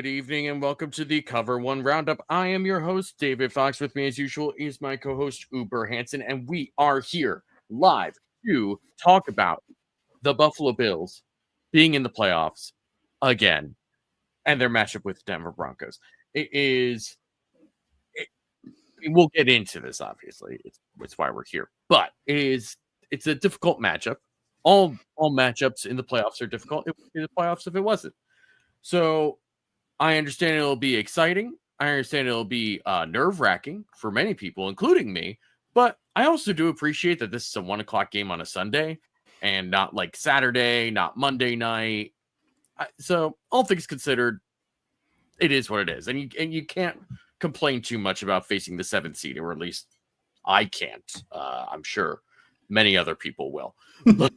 Good evening and welcome to the Cover One Roundup. I am your host, David Fox. With me, as usual, is my co-host, UberHansen, and we are here live to talk about the Buffalo Bills being in the playoffs again and their matchup with Denver Broncos. We'll get into this, obviously. It's why we're here. But it's a difficult matchup. All matchups in the playoffs are difficult. It would be the playoffs if it wasn't. So I understand it'll be exciting. I understand it'll be nerve-wracking for many people, including me. But I also do appreciate that this is a 1:00 game on a Sunday and not like Saturday, not Monday night. So all things considered, it is what it is. And you can't complain too much about facing the 7th seed, or at least I can't. I'm sure many other people will. But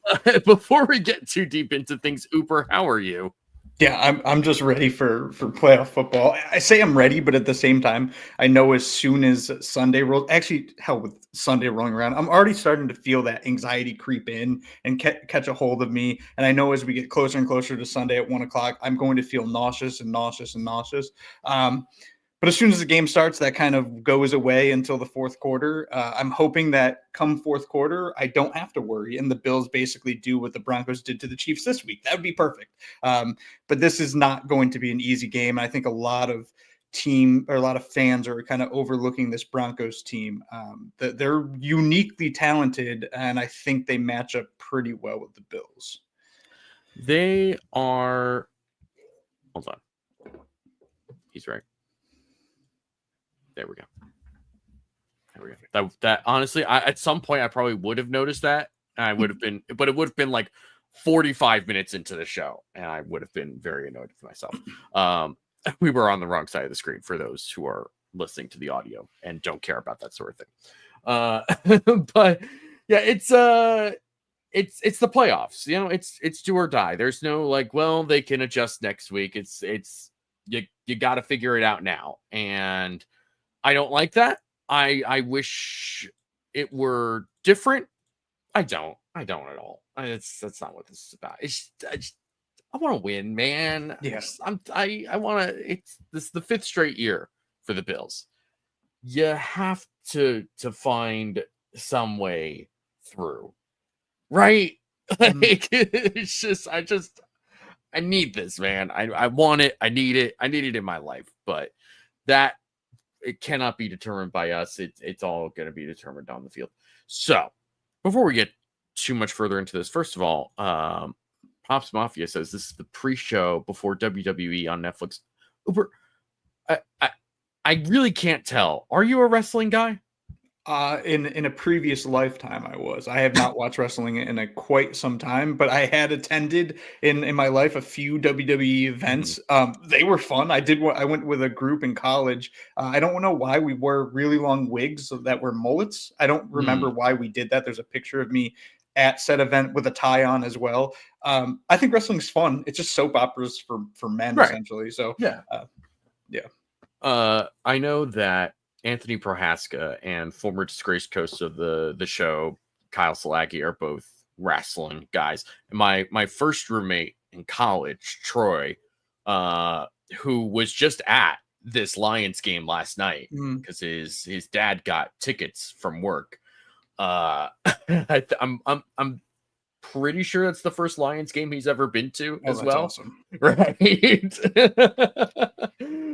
before we get too deep into things, Uber, how are you? Yeah, I'm just ready for playoff football. I say I'm ready, but at the same time, I know as soon as Sunday rolls, actually, hell, with Sunday rolling around, I'm already starting to feel that anxiety creep in and catch a hold of me. And I know as we get closer and closer to Sunday at 1:00, I'm going to feel nauseous and nauseous and nauseous. But as soon as the game starts, that kind of goes away until the fourth quarter. I'm hoping that come fourth quarter, I don't have to worry, and the Bills basically do what the Broncos did to the Chiefs this week. That would be perfect. But this is not going to be an easy game. I think a lot of fans are kind of overlooking this Broncos team. They're uniquely talented, and I think they match up pretty well with the Bills. They are. Hold on. He's right. There we go. That honestly, at some point I probably would have noticed that. I would have been, but it would have been like 45 minutes into the show, and I would have been very annoyed with myself. We were on the wrong side of the screen for those who are listening to the audio and don't care about that sort of thing. But yeah, it's the playoffs. You know, it's do or die. There's no like, well, they can adjust next week. It's you got to figure it out now, and I don't like that. I wish it were different. I don't at all. That's not what this is about. I want to win, man. Yes, I want to. This is the 5th straight year for the Bills. You have to find some way through, right? Like it's just I need this, man. I want it. I need it. I need it in my life, but that. It cannot be determined by us. It's all going to be determined on the field. So, before we get too much further into this, first of all, Pops Mafia says this is the pre-show before WWE on Netflix. Uber, I really can't tell. Are you a wrestling guy? In a previous lifetime, I was. I have not watched wrestling in quite some time, but I had attended in my life a few WWE events. They were fun. I went with a group in college. I don't know why we wore really long wigs that were mullets. I don't remember why we did that. There's a picture of me at said event with a tie on as well. I think wrestling's fun. It's just soap operas for men, right, essentially. So yeah. I know that Anthony Prohaska and former disgraced host of the show, Kyle Salagi, are both wrestling guys. And my first roommate in college, Troy, who was just at this Lions game last night because his dad got tickets from work. I'm pretty sure that's the first Lions game he's ever been to as well. Awesome. Right.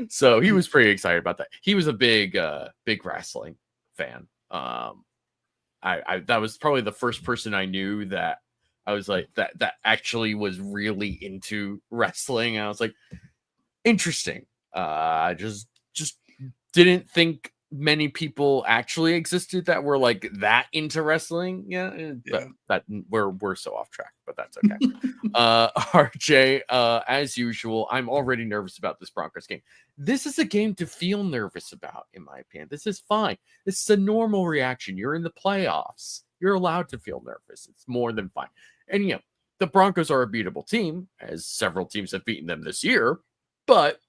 So he was pretty excited about that. He was a big wrestling fan. I that was probably the first person I knew that I was like that actually was really into wrestling. And I was like, interesting. I just didn't think many people actually existed that were like that into wrestling. But that we're so off track, but that's okay. RJ, as usual, I'm already nervous about this Broncos game. This is a game to feel nervous about, in my opinion. This is fine. This is a normal reaction. You're in the playoffs. You're allowed to feel nervous. It's more than fine. And the Broncos are a beatable team, as several teams have beaten them this year, but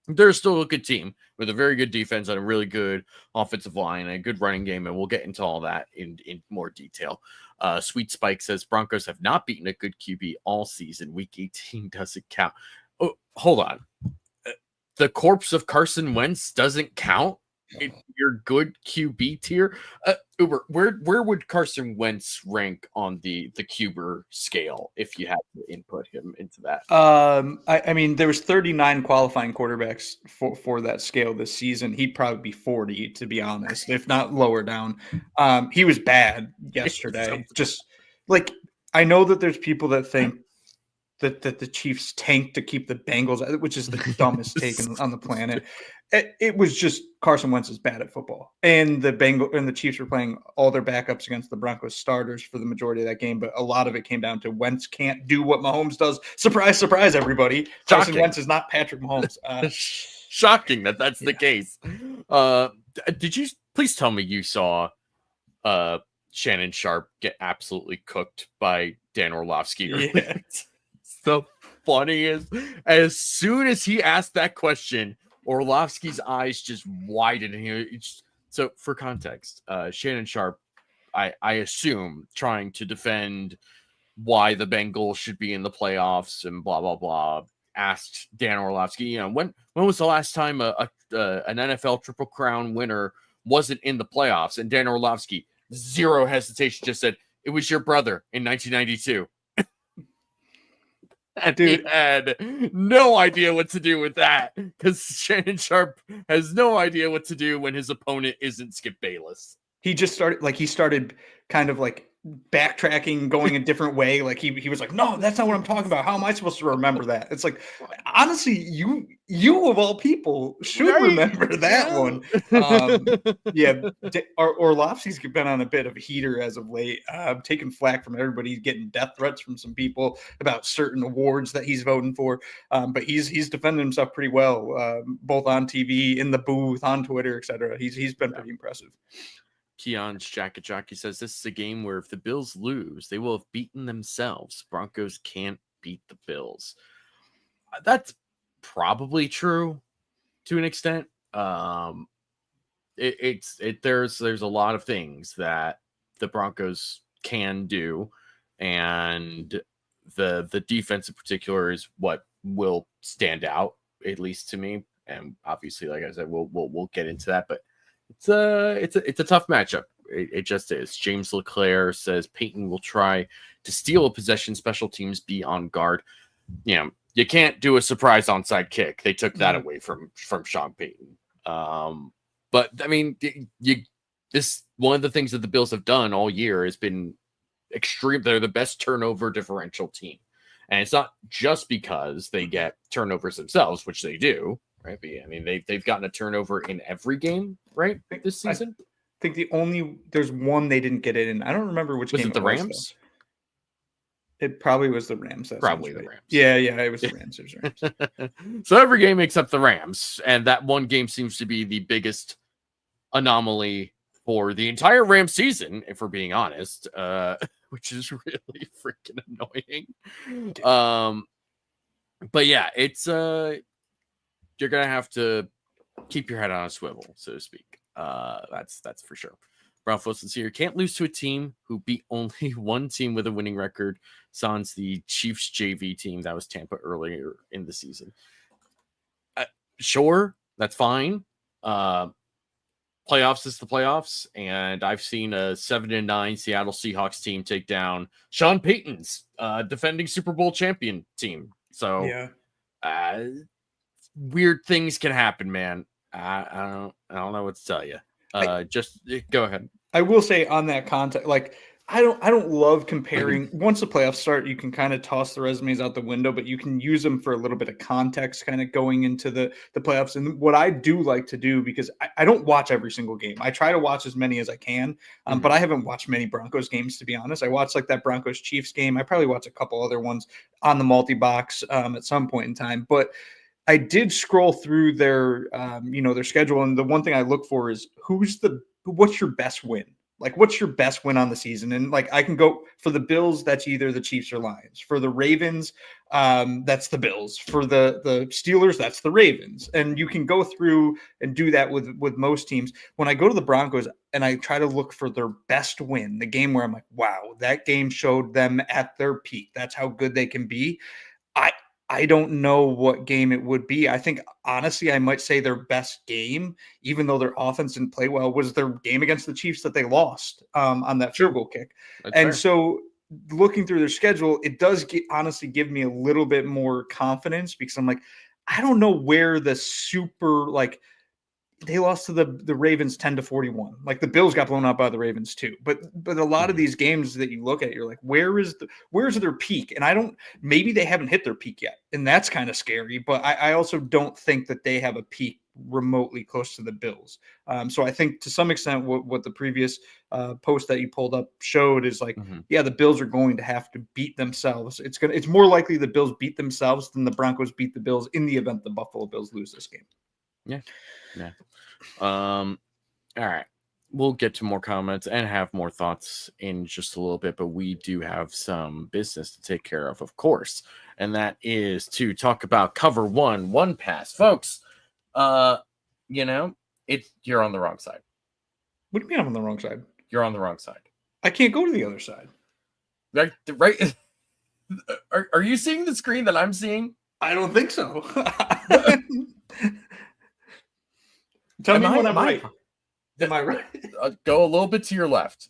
they're still a good team with a very good defense and a really good offensive line and a good running game, and we'll get into all that in more detail. Sweet Spike says Broncos have not beaten a good QB all season. Week 18 doesn't count. Oh, hold on. the corpse of Carson Wentz doesn't count in your good QB tier. Uber, where would Carson Wentz rank on the Cuber scale if you had to input him into that? I mean, there was 39 qualifying quarterbacks for that scale this season. He'd probably be 40, to be honest, if not lower down. He was bad yesterday. Just like, I know that there's people that think that the Chiefs tanked to keep the Bengals, which is the dumbest take on the planet. It was just Carson Wentz is bad at football, and the Chiefs were playing all their backups against the Broncos starters for the majority of that game. But a lot of it came down to Wentz can't do what Mahomes does. Surprise, surprise, everybody! Carson Wentz is not Patrick Mahomes. Shocking that's the case. Did you please tell me you saw Shannon Sharp get absolutely cooked by Dan Orlovsky? Yeah. The funniest. As soon as he asked that question, Orlovsky's eyes just widened. So for context, Shannon Sharp, I assume, trying to defend why the Bengals should be in the playoffs and blah blah blah, asked Dan Orlovsky, when was the last time an NFL Triple Crown winner wasn't in the playoffs? And Dan Orlovsky, zero hesitation, just said, it was your brother in 1992. And dude, he had no idea what to do with that, because Shannon Sharp has no idea what to do when his opponent isn't Skip Bayless. He just started kind of like backtracking, going a different way. Like he was like, no, that's not what I'm talking about. How am I supposed to remember that? It's like, honestly, you of all people should remember that one. Orlovsky's been on a bit of a heater as of late. Taking flack from everybody. He's getting death threats from some people about certain awards that he's voting for. But he's defending himself pretty well, both on TV, in the booth, on Twitter, etc. He's been pretty impressive. Keon's Jacket Jockey says this is a game where if the Bills lose, they will have beaten themselves. Broncos can't beat the Bills. That's probably true to an extent. There's a lot of things that the Broncos can do, and the defense in particular is what will stand out, at least to me. And obviously, like I said, we'll get into that, but it's a tough matchup. It just is. James LeClaire says Peyton will try to steal a possession. Special teams be on guard. You can't do a surprise onside kick. They took that away from Sean Payton. But I mean, this one of the things that the Bills have done all year has been extreme. They're the best turnover differential team, and it's not just because they get turnovers themselves, which they do. Right. But I mean, they've gotten a turnover in every game, right? This season. I think there's one they didn't get it in. I don't remember which game. Was it the Rams? It probably was the Rams. Probably the Rams. Yeah, it was the Rams. It was Rams. So every game except the Rams, and that one game seems to be the biggest anomaly for the entire Rams season, if we're being honest, which is really freaking annoying. But yeah, it's you're gonna have to keep your head on a swivel, so to speak. That's for sure. Ralph Wilson's here. Can't lose to a team who beat only one team with a winning record. Sans the Chiefs JV team. That was Tampa earlier in the season. Sure, that's fine. Playoffs is the playoffs, and I've seen a 7-9 Seattle Seahawks team take down Sean Payton's defending Super Bowl champion team. So yeah. Weird things can happen, man. I don't know what to tell you. Just go ahead. I will say on that content, like I don't love comparing. Once the playoffs start, you can kind of toss the resumes out the window, but you can use them for a little bit of context, kind of going into the playoffs. And what I do like to do, because I don't watch every single game. I try to watch as many as I can, but I haven't watched many Broncos games, to be honest. I watched like that Broncos Chiefs game. I probably watched a couple other ones on the multi-box at some point in time, but I did scroll through their, their schedule, and the one thing I look for is what's your best win? Like, what's your best win on the season? And like, I can go for the Bills. That's either the Chiefs or Lions. For the Ravens, that's the Bills. For the Steelers, that's the Ravens. And you can go through and do that with most teams. When I go to the Broncos and I try to look for their best win, the game where I'm like, wow, that game showed them at their peak. That's how good they can be. I don't know what game it would be. I think, honestly, I might say their best game, even though their offense didn't play well, was their game against the Chiefs that they lost on that field goal kick. That's And fair. so looking through their schedule, it does honestly give me a little bit more confidence because I'm like, I don't know where the super, like, they lost to the Ravens 10-41. Like, the Bills got blown out by the Ravens too. But a lot of these games that you look at, you're like, where's their peak? And maybe they haven't hit their peak yet. And that's kind of scary. But I also don't think that they have a peak remotely close to the Bills. So I think to some extent what the previous post that you pulled up showed is like, yeah, the Bills are going to have to beat themselves. It's more likely the Bills beat themselves than the Broncos beat the Bills in the event the Buffalo Bills lose this game. Yeah. All right. We'll get to more comments and have more thoughts in just a little bit, but we do have some business to take care of course. And that is to talk about cover one pass. Folks, you're on the wrong side. What do you mean I'm on the wrong side? You're on the wrong side. I can't go to the other side. Right? Are you seeing the screen that I'm seeing? I don't think so. Tell me when I'm right. Am I right? Go a little bit to your left.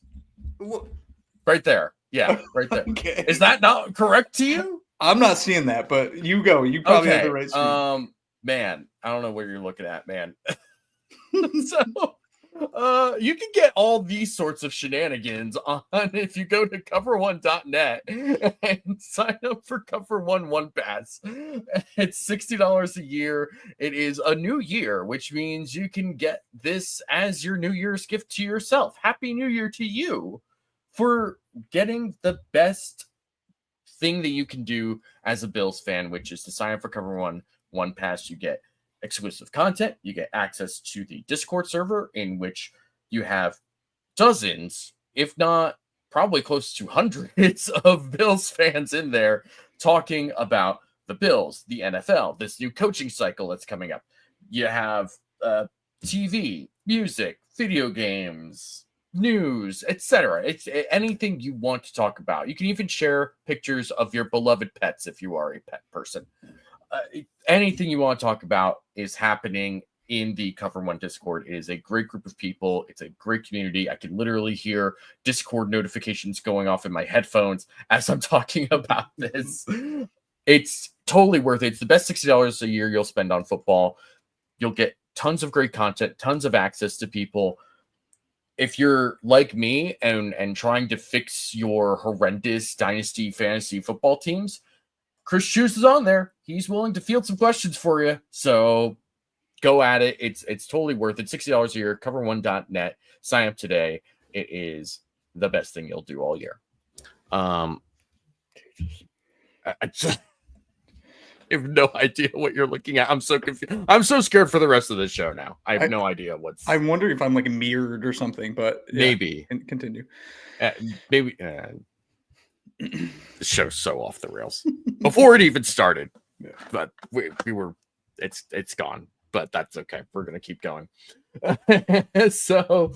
Right there. Yeah, right there. Okay. Is that not correct to you? I'm not seeing that, but you go. You probably have the right screen. Man, I don't know where you're looking at, man. So you can get all these sorts of shenanigans on if you go to cover1.net and sign up for Cover One Pass. It's $60 a year. It is a new year, which means you can get this as your New Year's gift to yourself. Happy New Year to you for getting the best thing that you can do as a Bills fan, which is to sign up for Cover One Pass. You get exclusive content. You get access to the Discord server in which you have dozens, if not probably close to hundreds of Bills fans in there talking about the Bills, the NFL, this new coaching cycle that's coming up. You have TV, music, video games, news, etc. It's anything you want to talk about. You can even share pictures of your beloved pets if you are a pet person. Anything you want to talk about is happening in the Cover One Discord. It is a great group of people. It's a great community. I can literally hear Discord notifications going off in my headphones as I'm talking about this. It's totally worth it. It's the best $60 a year you'll spend on football. You'll get tons of great content, tons of access to people. If you're like me and trying to fix your horrendous dynasty fantasy football teams, Chris Chuse is on there. He's willing to field some questions for you. So go at it. It's totally worth it. $60 a year, cover1.net. Sign up today. It is the best thing you'll do all year. I just have no idea what you're looking at. I'm so confused. I'm so scared for the rest of the show now. I have no idea what's. I'm wondering if I'm like mirrored or something, but yeah, maybe. Continue. Maybe. The show's so off the rails before it even started, but we were. It's gone, but that's okay. We're gonna keep going. So,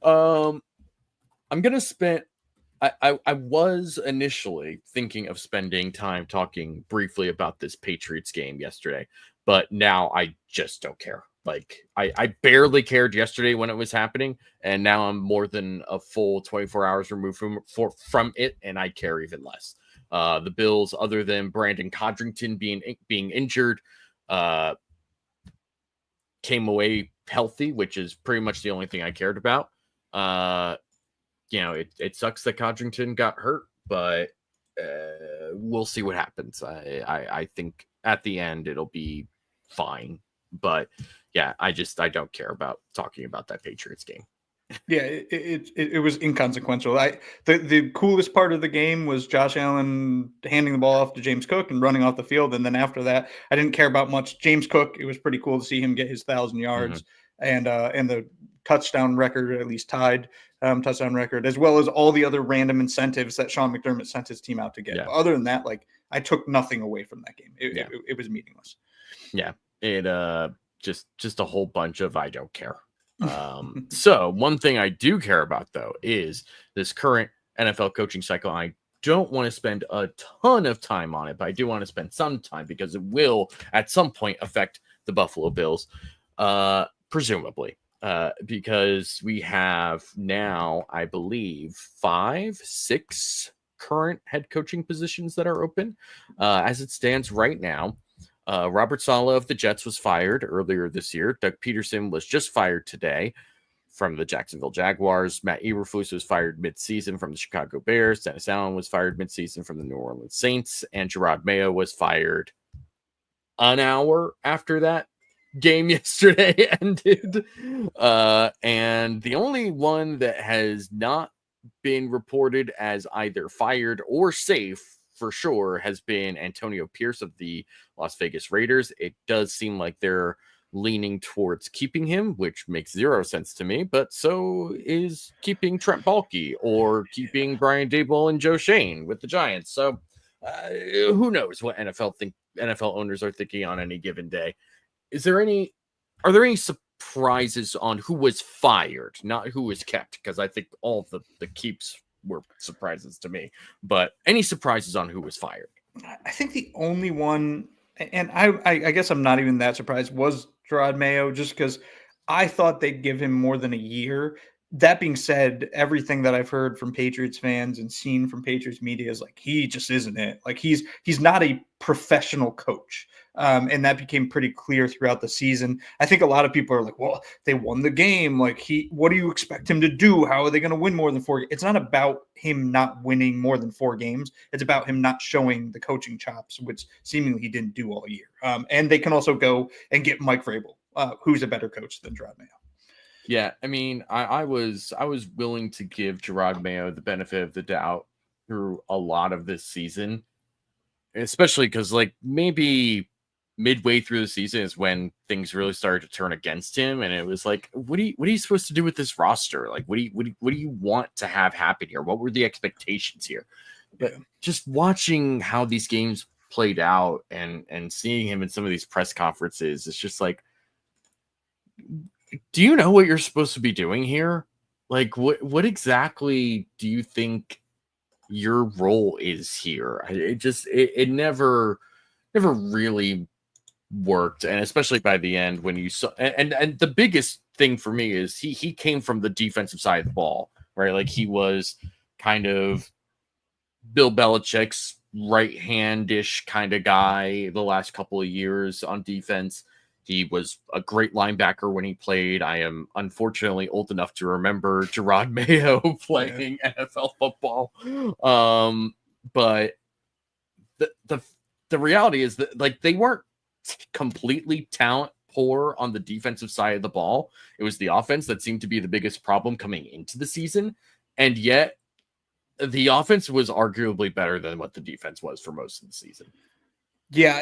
I'm gonna spend. I was initially thinking of spending time talking briefly about this Patriots game yesterday, but now I just don't care. Like I barely cared yesterday when it was happening, and now I'm more than a full 24 hours removed from it, and I care even less. The Bills, other than Brandon Codrington being injured, came away healthy, which is pretty much the only thing I cared about. It sucks that Codrington got hurt, but we'll see what happens. I think at the end it'll be fine, but yeah, I don't care about talking about that Patriots game. Yeah, it was inconsequential. The coolest part of the game was Josh Allen handing the ball off to James Cook and running off the field, and then after that, I didn't care about much. James Cook, it was pretty cool to see him get his 1,000 yards and the touchdown record, at least tied touchdown record, as well as all the other random incentives that Sean McDermott sent his team out to get. Yeah. But other than that, like, I took nothing away from that game. It was meaningless. Yeah, it just a whole bunch of I don't care. So one thing I do care about, though, is this current NFL coaching cycle. I don't want to spend a ton of time on it, but I do want to spend some time because it will at some point affect the Buffalo Bills, presumably, because we have now, I believe, 6 current head coaching positions that are open. As it stands right now, Robert Saleh of the Jets was fired earlier this year. Doug Peterson was just fired today from the Jacksonville Jaguars. Matt Eberflus was fired midseason from the Chicago Bears. Dennis Allen was fired midseason from the New Orleans Saints. And Gerard Mayo was fired an hour after that game yesterday ended. And the only one that has not been reported as either fired or safe for sure has been Antonio Pierce of the Las Vegas Raiders. It does seem like they're leaning towards keeping him, which makes zero sense to me, but so is keeping Trent Baalke or keeping Brian Daboll and Joe Shane with the Giants. So who knows what NFL owners are thinking on any given day. Are there any surprises on who was fired, not who was kept? Because I think all of the keeps were surprises to me, but any surprises on who was fired? I think the only one, and I guess I'm not even that surprised, was Gerard Mayo, just because I thought they'd give him more than a year. That being said, everything that I've heard from Patriots fans and seen from Patriots media is like, he just isn't it. Like he's not a professional coach. And that became pretty clear throughout the season. I think a lot of people are like, well, they won the game. Like what do you expect him to do? How are they going to win more than 4? It's not about him not winning more than 4 games. It's about him not showing the coaching chops, which seemingly he didn't do all year. And they can also go and get Mike Vrabel, who's a better coach than Gerard Mayo. Yeah, I mean, I was willing to give Gerard Mayo the benefit of the doubt through a lot of this season, especially because like maybe midway through the season is when things really started to turn against him, and it was like, what are you supposed to do with this roster? Like, what do you want to have happen here? What were the expectations here? But just watching how these games played out and seeing him in some of these press conferences, it's just like, do you know what you're supposed to be doing here? Like, what exactly do you think your role is here? It never really worked. And especially by the end when you saw, and the biggest thing for me is he came from the defensive side of the ball, right? Like he was kind of Bill Belichick's right-hand-ish kind of guy the last couple of years on defense. He was a great linebacker when he played. I am unfortunately old enough to remember Gerard Mayo playing NFL football. But the reality is that like they weren't completely talent poor on the defensive side of the ball. It was the offense that seemed to be the biggest problem coming into the season. And yet the offense was arguably better than what the defense was for most of the season. Yeah,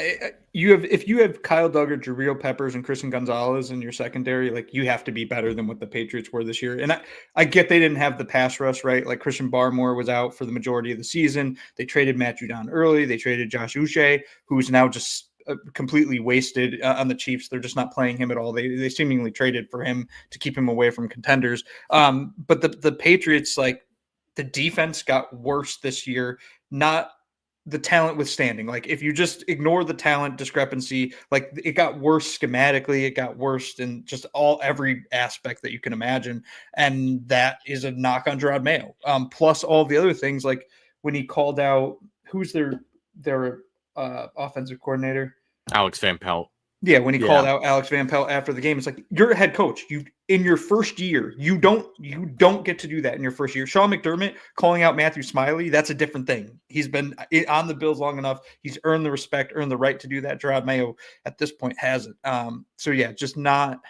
if you have Kyle Duggar, Jabril Peppers, and Christian Gonzalez in your secondary, like you have to be better than what the Patriots were this year. And I get they didn't have the pass rush, right? Like Christian Barmore was out for the majority of the season. They traded Matt Judon early. They traded Josh Uche, who's now just completely wasted on the Chiefs. They're just not playing him at all. They seemingly traded for him to keep him away from contenders. But the Patriots, like the defense got worse this year, not the talent withstanding. Like if you just ignore the talent discrepancy, like it got worse schematically, it got worse in just every aspect that you can imagine. And that is a knock on Gerard Mayo. Plus all the other things, like when he called out, who's their offensive coordinator? Alex Van Pelt. Yeah, when he called out Alex Van Pelt after the game, it's like, you're a head coach. You in your first year, you don't get to do that in your first year. Sean McDermott calling out Matthew Smiley, that's a different thing. He's been on the Bills long enough. He's earned the respect, earned the right to do that. Gerard Mayo at this point hasn't. So yeah, just not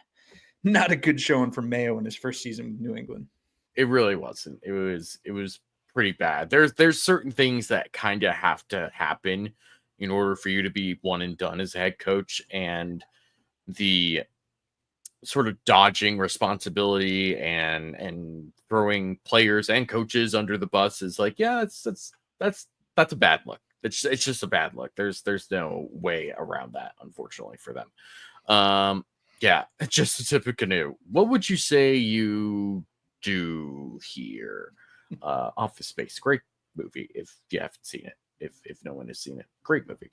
a good showing from Mayo in his first season with New England. It really wasn't. It was pretty bad. There's certain things that kind of have to happen in order for you to be one and done as a head coach, and the sort of dodging responsibility and throwing players and coaches under the bus is like, yeah, that's a bad look. It's just a bad look. There's no way around that, unfortunately for them. Yeah, just a tip of canoe. What would you say you do here? Office Space, great movie if you haven't seen it. If no one has seen it, great movie.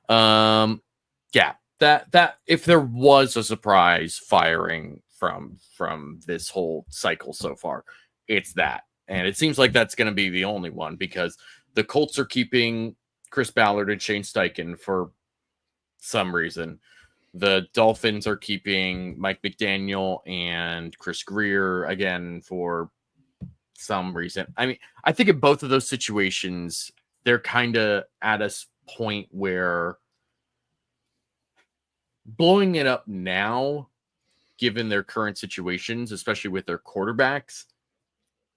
Yeah, that if there was a surprise firing from this whole cycle so far, it's that. And it seems like that's going to be the only one, because the Colts are keeping Chris Ballard and Shane Steichen for some reason. The Dolphins are keeping Mike McDaniel and Chris Greer again for some reason. I mean, I think in both of those situations, they're kind of at a point where blowing it up now, given their current situations, especially with their quarterbacks,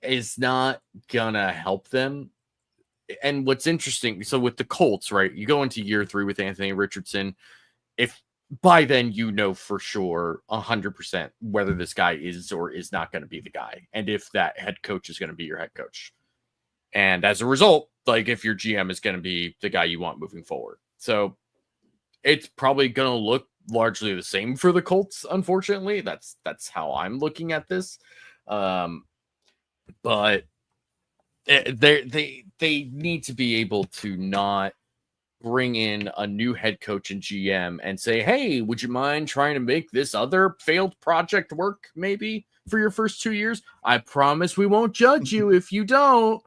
is not gonna help them. And what's interesting, so with the Colts, right, you go into year 3 with Anthony Richardson. If by then you know for sure 100% whether this guy is or is not going to be the guy, and if that head coach is going to be your head coach, and as a result, like if your GM is going to be the guy you want moving forward. So it's probably going to look largely the same for the Colts. Unfortunately, that's how I'm looking at this. But they need to be able to not bring in a new head coach and GM and say, hey, would you mind trying to make this other failed project work maybe for your first 2 years? I promise we won't judge you if you don't.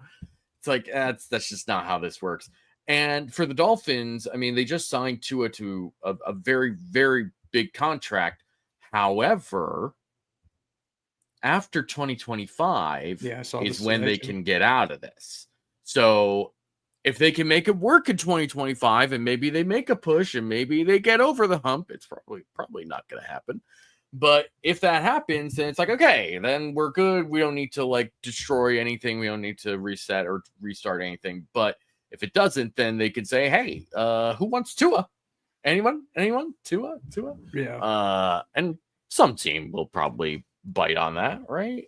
It's like, that's just not how this works. And for the Dolphins, I mean, they just signed Tua to a very, very big contract. However, after 2025 is when they can get out of this. So if they can make it work in 2025 and maybe they make a push and maybe they get over the hump, it's probably not going to happen. But if that happens, then it's like, okay, then we're good. We don't need to like destroy anything. We don't need to reset or restart anything. But if it doesn't, then they could say, hey, who wants Tua? Anyone? Tua? Yeah. And some team will probably bite on that, right?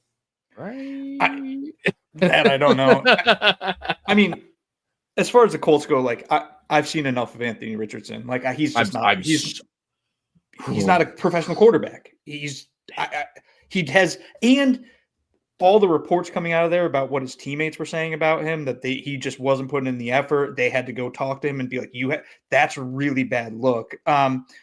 That I don't know. I mean, as far as the Colts go, like I've seen enough of Anthony Richardson. Like he's just not. He's not a professional quarterback. He has, and all the reports coming out of there about what his teammates were saying about him, that he just wasn't putting in the effort. They had to go talk to him and be like, that's a really bad look.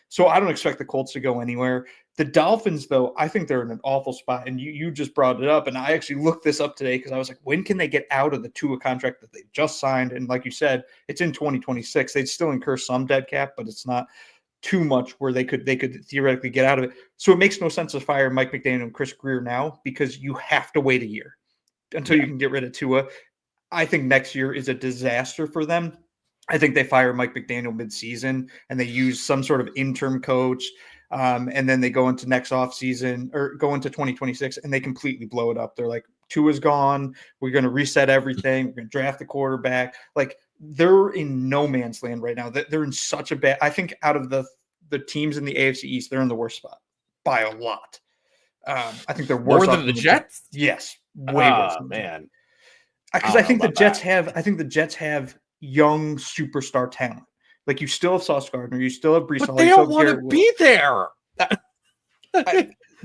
So I don't expect the Colts to go anywhere. The Dolphins, though, I think they're in an awful spot. And you just brought it up. And I actually looked this up today because I was like, when can they get out of the Tua contract that they just signed? And like you said, it's in 2026. They'd still incur some dead cap, but it's not too much where they could theoretically get out of it. So it makes no sense to fire Mike McDaniel and Chris Greer now, because you have to wait a year until you can get rid of Tua. I think next year is a disaster for them. I think they fire Mike McDaniel mid-season and they use some sort of interim coach. And then they go into next offseason or go into 2026 and they completely blow it up. They're like, Tua's gone. We're going to reset everything. We're going to draft the quarterback. Like, they're in no man's land right now. They're in such a bad. I think out of the teams in the AFC East, they're in the worst spot by a lot. I think they're worse more than the Jets. Yes, way worse. Man, because I think the Jets have. I think the Jets have young superstar talent. Like, you still have Sauce Gardner, you still have Brees Hall. But they don't want to be there.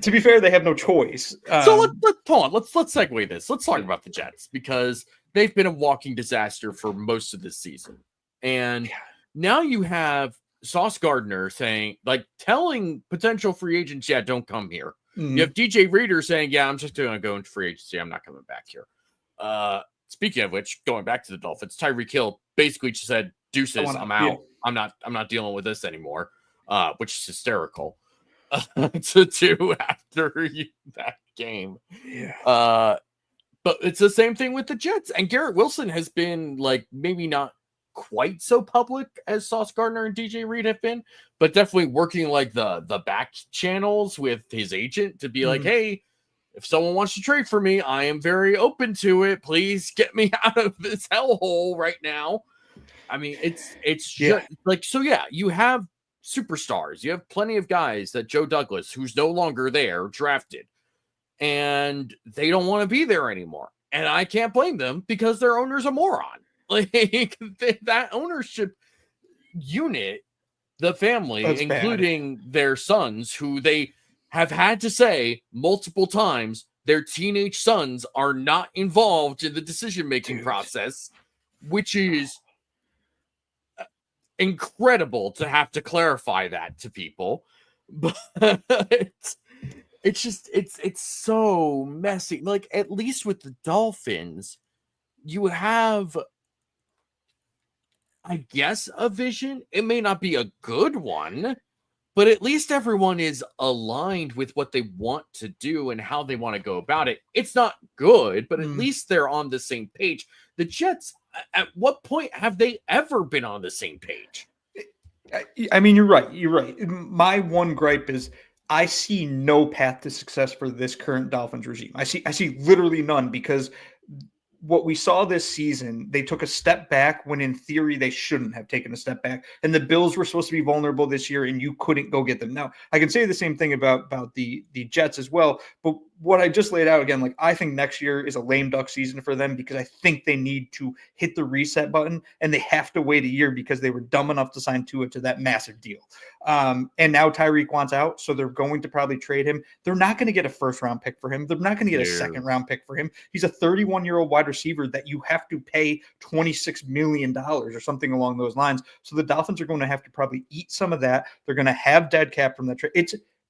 To be fair, they have no choice. So let's hold on. Let's segue this. Let's talk about the Jets, because they've been a walking disaster for most of this season. And now you have Sauce Gardner telling potential free agents, yeah, don't come here. Mm-hmm. You have DJ Reader saying, yeah, I'm just going to go into free agency. I'm not coming back here. Speaking of which, going back to the Dolphins, Tyreek Hill basically just said, deuces, I'm out. Yeah. I'm not dealing with this anymore, which is hysterical to do after that game. Yeah. But it's the same thing with the Jets. And Garrett Wilson has been maybe not quite so public as Sauce Gardner and DJ Reed have been, but definitely working the back channels with his agent to be like, hey, if someone wants to trade for me, I am very open to it. Please get me out of this hellhole right now. I mean, it's just you have superstars. You have plenty of guys that Joe Douglas, who's no longer there, drafted, and they don't want to be there anymore. And I can't blame them, because their owner's a moron. That ownership unit, the family, including their sons, who they have had to say multiple times, their teenage sons are not involved in the decision-making process. which is incredible to have to clarify that to people. But it's so messy. Like, at least with the Dolphins, you have, I guess, a vision. It may not be a good one, but at least everyone is aligned with what they want to do and how they want to go about it. It's not good, but at least they're on the same page. The Jets, at what point have they ever been on the same page? I mean, you're right. You're right. My one gripe is I see no path to success for this current Dolphins regime. I see literally none, because what we saw this season, they took a step back when in theory they shouldn't have taken a step back. And the Bills were supposed to be vulnerable this year and you couldn't go get them. Now, I can say the same thing about the Jets as well. But what I just laid out again, like, I think next year is a lame duck season for them, because I think they need to hit the reset button, and they have to wait a year because they were dumb enough to sign Tua to that massive deal. And now Tyreek wants out, so they're going to probably trade him. They're not going to get a first-round pick for him. They're not going to get a second-round pick for him. He's a 31-year-old wide receiver that you have to pay $26 million or something along those lines. So the Dolphins are going to have to probably eat some of that. They're going to have dead cap from that trade.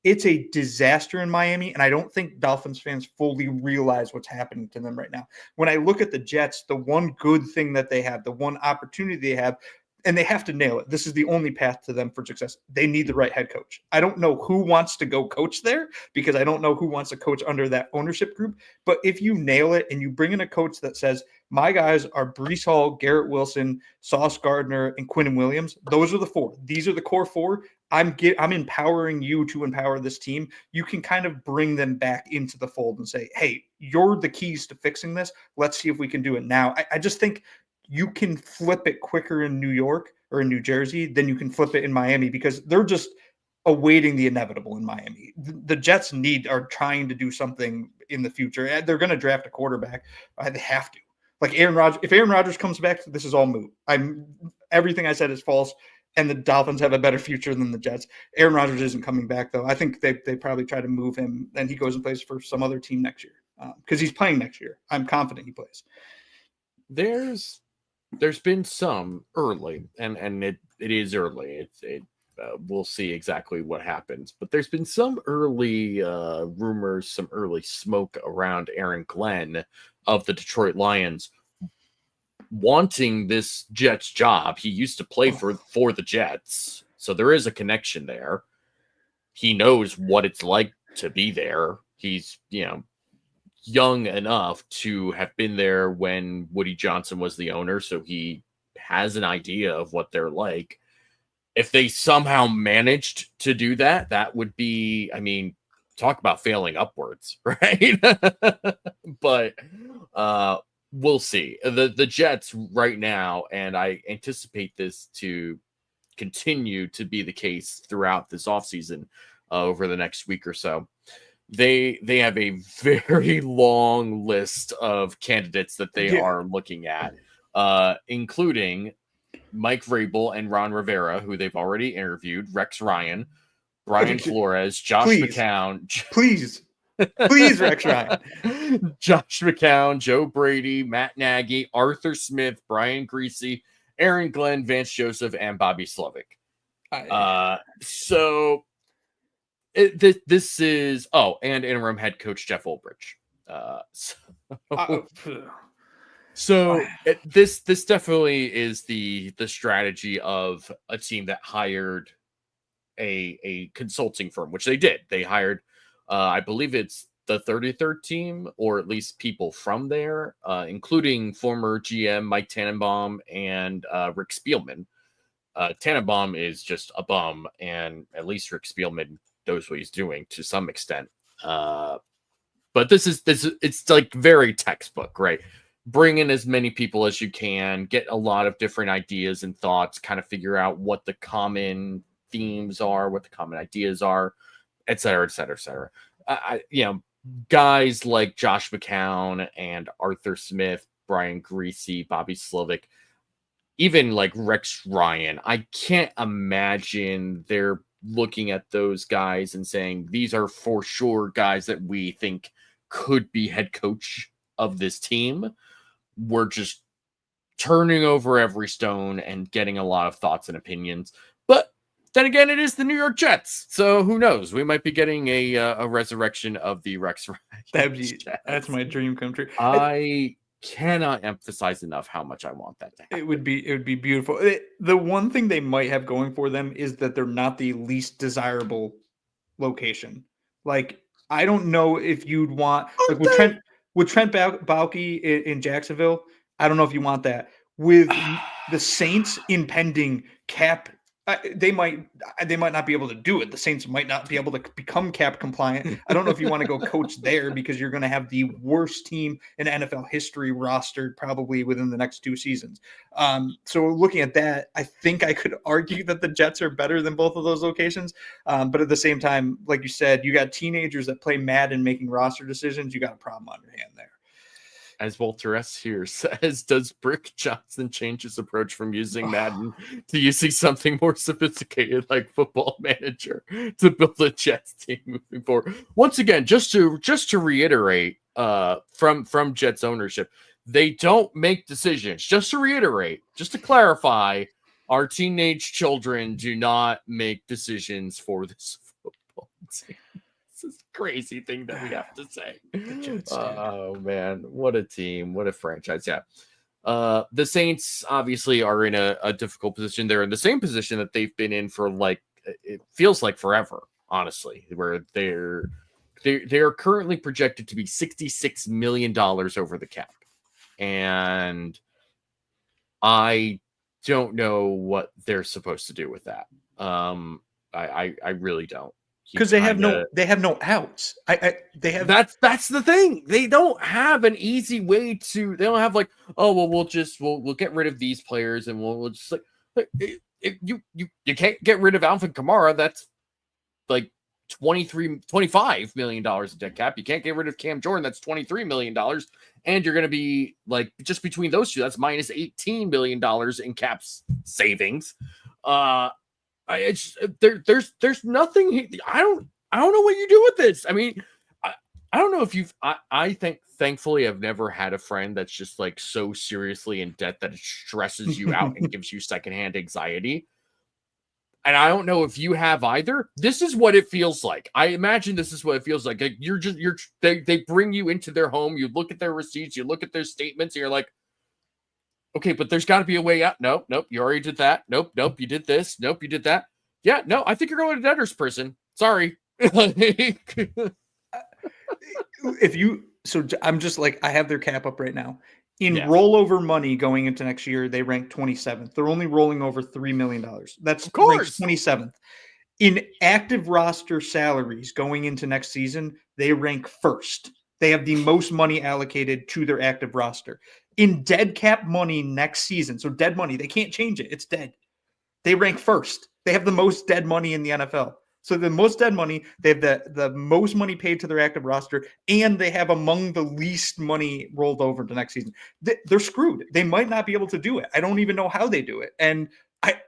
It's a disaster in Miami, and I don't think Dolphins fans fully realize what's happening to them right now. When I look at the Jets, the one good thing that they have, the one opportunity they have, and they have to nail it. This is the only path to them for success. They need the right head coach. I don't know who wants to go coach there, because I don't know who wants to coach under that ownership group. But if you nail it and you bring in a coach that says, my guys are Breece Hall, Garrett Wilson, Sauce Gardner, and Quinnen Williams, those are the four. These are the core four. I'm empowering you to empower this team. You can kind of bring them back into the fold and say, hey, you're the keys to fixing this. Let's see if we can do it now. I just think you can flip it quicker in New York or in New Jersey than you can flip it in Miami, because they're just awaiting the inevitable in Miami. The Jets are trying to do something in the future. They're going to draft a quarterback. They have to. Like Aaron Rodgers, if Aaron Rodgers comes back, this is all moot. Everything I said is false, and the Dolphins have a better future than the Jets. Aaron Rodgers isn't coming back, though. I think they probably try to move him, and he goes and plays for some other team next year, because he's playing next year. I'm confident he plays. There's been some early, and it is early. We'll see exactly what happens, but there's been some early rumors, some early smoke around Aaron Glenn of the Detroit Lions wanting this Jets job. He used to play for the Jets, so there is a connection there. He knows what it's like to be there. He's, young enough to have been there when Woody Johnson was the owner, so he has an idea of what they're like. If they somehow managed to do that, that would be, talk about failing upwards, right? But we'll see. The Jets right now, and I anticipate this to continue to be the case throughout this offseason over the next week or so. They have a very long list of candidates that they are looking at, including Mike Vrabel and Ron Rivera, who they've already interviewed, Rex Ryan, Brian Flores, Josh McCown. Please, Rex Ryan. Josh McCown, Joe Brady, Matt Nagy, Arthur Smith, Brian Greasy, Aaron Glenn, Vance Joseph, and Bobby Slovic. This is and interim head coach Jeff Ulbrich. This definitely is the strategy of a team that hired a consulting firm, which they did. They hired, I believe it's the 33rd team, or at least people from there, including former GM Mike Tannenbaum and Rick Spielman. Tannenbaum is just a bum, and at least Rick Spielman knows what he's doing to some extent. But it's like very textbook, right? Bring in as many people as you can, get a lot of different ideas and thoughts, kind of figure out what the common themes are, what the common ideas are, et cetera, et cetera, et cetera. Guys like Josh McCown and Arthur Smith, Brian Greasy, Bobby Slovic, even like Rex Ryan, I can't imagine they're looking at those guys and saying, these are for sure guys that we think could be head coach of this team. We're just turning over every stone and getting a lot of thoughts and opinions. But then again, it is the New York Jets, so who knows? We might be getting a resurrection of the Rex Ryan Jets. That's my dream come true. I cannot emphasize enough how much I want that to happen. It would be beautiful. The one thing they might have going for them is that they're not the least desirable location. Like, I don't know if you'd want like with Trent Baalke in Jacksonville. I don't know if you want that with the Saints impending cap. They might not be able to do it. The Saints might not be able to become cap compliant. I don't know if you want to go coach there because you're going to have the worst team in NFL history rostered probably within the next 2 seasons. So looking at that, I think I could argue that the Jets are better than both of those locations. But at the same time, like you said, you got teenagers that play Madden making roster decisions. You got a problem on your hand there. As Walter S. here says, does Brick Johnson change his approach from using Madden to using something more sophisticated like Football Manager to build a Jets team moving forward? Once again, just to reiterate, from Jets ownership, they don't make decisions. Just to reiterate, just to clarify, our teenage children do not make decisions for this football team. This is a crazy thing that we have to say. Oh man, what a team, what a franchise. Yeah. The Saints obviously are in a difficult position. They're in the same position that they've been in for like it feels like forever, honestly, where they are currently projected to be $66 million over the cap. And I don't know what they're supposed to do with that. I really don't. Because they have no outs. They have that's the thing. They don't have an easy way to. They don't have like, oh well, we'll get rid of these players and we'll just like you can't get rid of Alvin Kamara. That's like $25 million in dead cap. You can't get rid of Cam Jordan. That's $23 million, and you're going to be like just between those two, that's minus $18 million in cap savings. There's nothing. I don't know what you do with this. I mean, I don't know if you've. I think thankfully I've never had a friend that's just like so seriously in debt that it stresses you out and gives you secondhand anxiety. And I don't know if you have either. This is what it feels like. I imagine this is what it feels like. Like they bring you into their home. You look at their receipts. You look at their statements. And you're like, okay, but there's got to be a way out. Nope. You already did that. Nope. You did this. Nope. You did that. Yeah. No, I think you're going to debtor's prison. Sorry. So I'm just like, I have their cap up right now. In rollover money going into next year, they rank 27th. They're only rolling over $3 million. That's of course 27th. In active roster salaries going into next season, they rank first. They have the most money allocated to their active roster. In dead cap money next season, so dead money, they can't change it. It's dead. They rank first. They have the most dead money in the NFL. So the most dead money, they have the most money paid to their active roster, and they have among the least money rolled over to next season. They're screwed. They might not be able to do it. I don't even know how they do it. And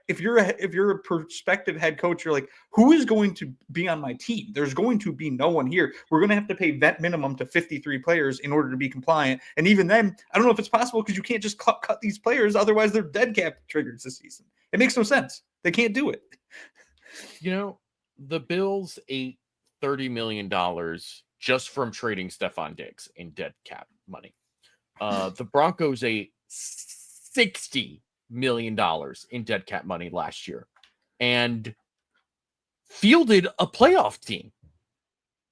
if you're a prospective head coach, you're like, who is going to be on my team? There's going to be no one here. We're going to have to pay vet minimum to 53 players in order to be compliant. And even then, I don't know if it's possible because you can't just cut these players. Otherwise, they're dead cap triggers this season. It makes no sense. They can't do it. You know, the Bills ate $30 million just from trading Stephon Diggs in dead cap money. The Broncos ate $60 million in dead cap money last year and fielded a playoff team.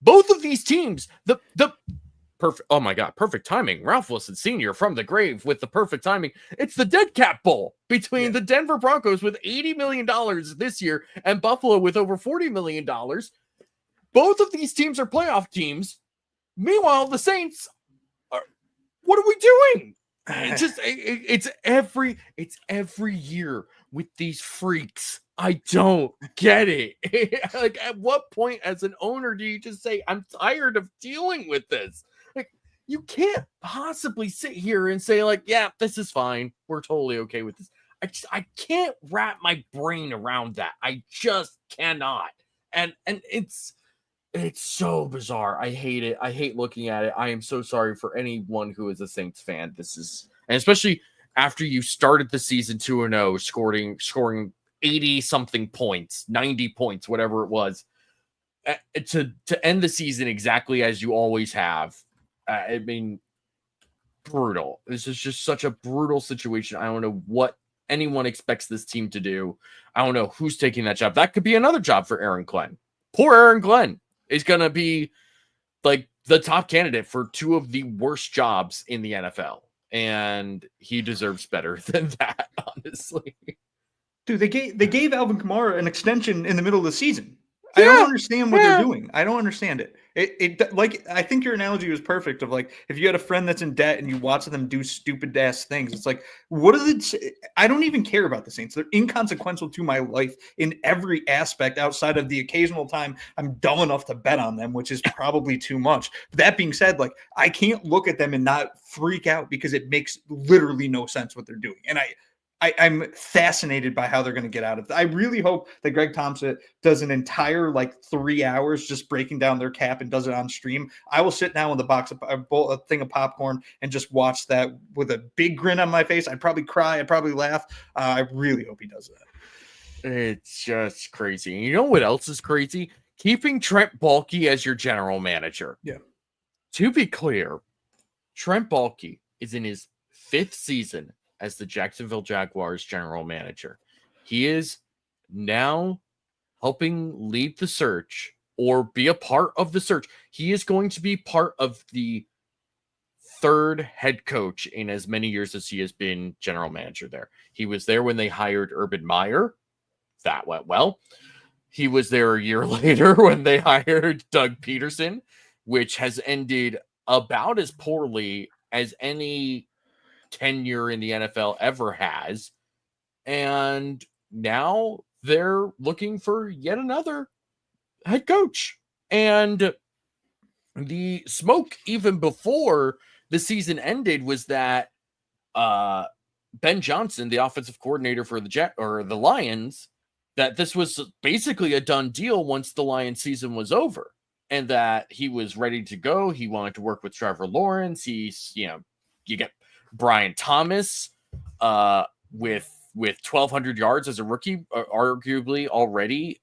Both of these teams, the perfect, oh my God, perfect timing. Ralph Wilson Sr. from the grave with the perfect timing. It's the dead cap bowl between the Denver Broncos with $80 million this year and Buffalo with over $40 million. Both of these teams are playoff teams. Meanwhile, the Saints are, what are we doing? It's every year with these freaks. I don't get it. Like, at what point as an owner do you just say, I'm tired of dealing with this? Like, you can't possibly sit here and say, like, yeah, this is fine. We're totally okay with this. I can't wrap my brain around that. I just cannot. And it's so bizarre. I hate it. I hate looking at it. I am so sorry for anyone who is a Saints fan. This is, and especially after you started the season 2-0, scoring 80 something points, 90 points, whatever it was, to end the season exactly as you always have. I mean, brutal. This is just such a brutal situation. I don't know what anyone expects this team to do. I don't know who's taking that job. That could be another job for Aaron Glenn. Poor Aaron Glenn is going to be like the top candidate for two of the worst jobs in the NFL. And he deserves better than that, honestly. Dude, they gave Alvin Kamara an extension in the middle of the season. I don't understand what they're doing. I don't understand it. It like, I think your analogy was perfect of like, if you had a friend that's in debt and you watch them do stupid ass things, it's like, what are the, I don't even care about the Saints. They're inconsequential to my life in every aspect outside of the occasional time I'm dumb enough to bet on them, which is probably too much. That being said, like, I can't look at them and not freak out because it makes literally no sense what they're doing. And I'm fascinated by how they're going to get out of it. I really hope that Greg Thompson does an entire 3 hours just breaking down their cap and does it on stream. I will sit down with a thing of popcorn and just watch that with a big grin on my face. I'd probably cry. I'd probably laugh. I really hope he does that. It's just crazy. And you know what else is crazy? Keeping Trent Baalke as your general manager. Yeah. To be clear, Trent Baalke is in his 5th season as the Jacksonville Jaguars general manager. He is now helping lead the search or be a part of the search. He is going to be part of the 3rd head coach in as many years as he has been general manager there. He was there when they hired Urban Meyer. That went well. He was there a year later when they hired Doug Peterson, which has ended about as poorly as any tenure in the NFL ever has. And now they're looking for yet another head coach. And the smoke even before the season ended was that Ben Johnson, the offensive coordinator for the Lions, that this was basically a done deal once the Lions season was over, and that he was ready to go. He wanted to work with Trevor Lawrence. You get Brian Thomas with 1,200 yards as a rookie, arguably already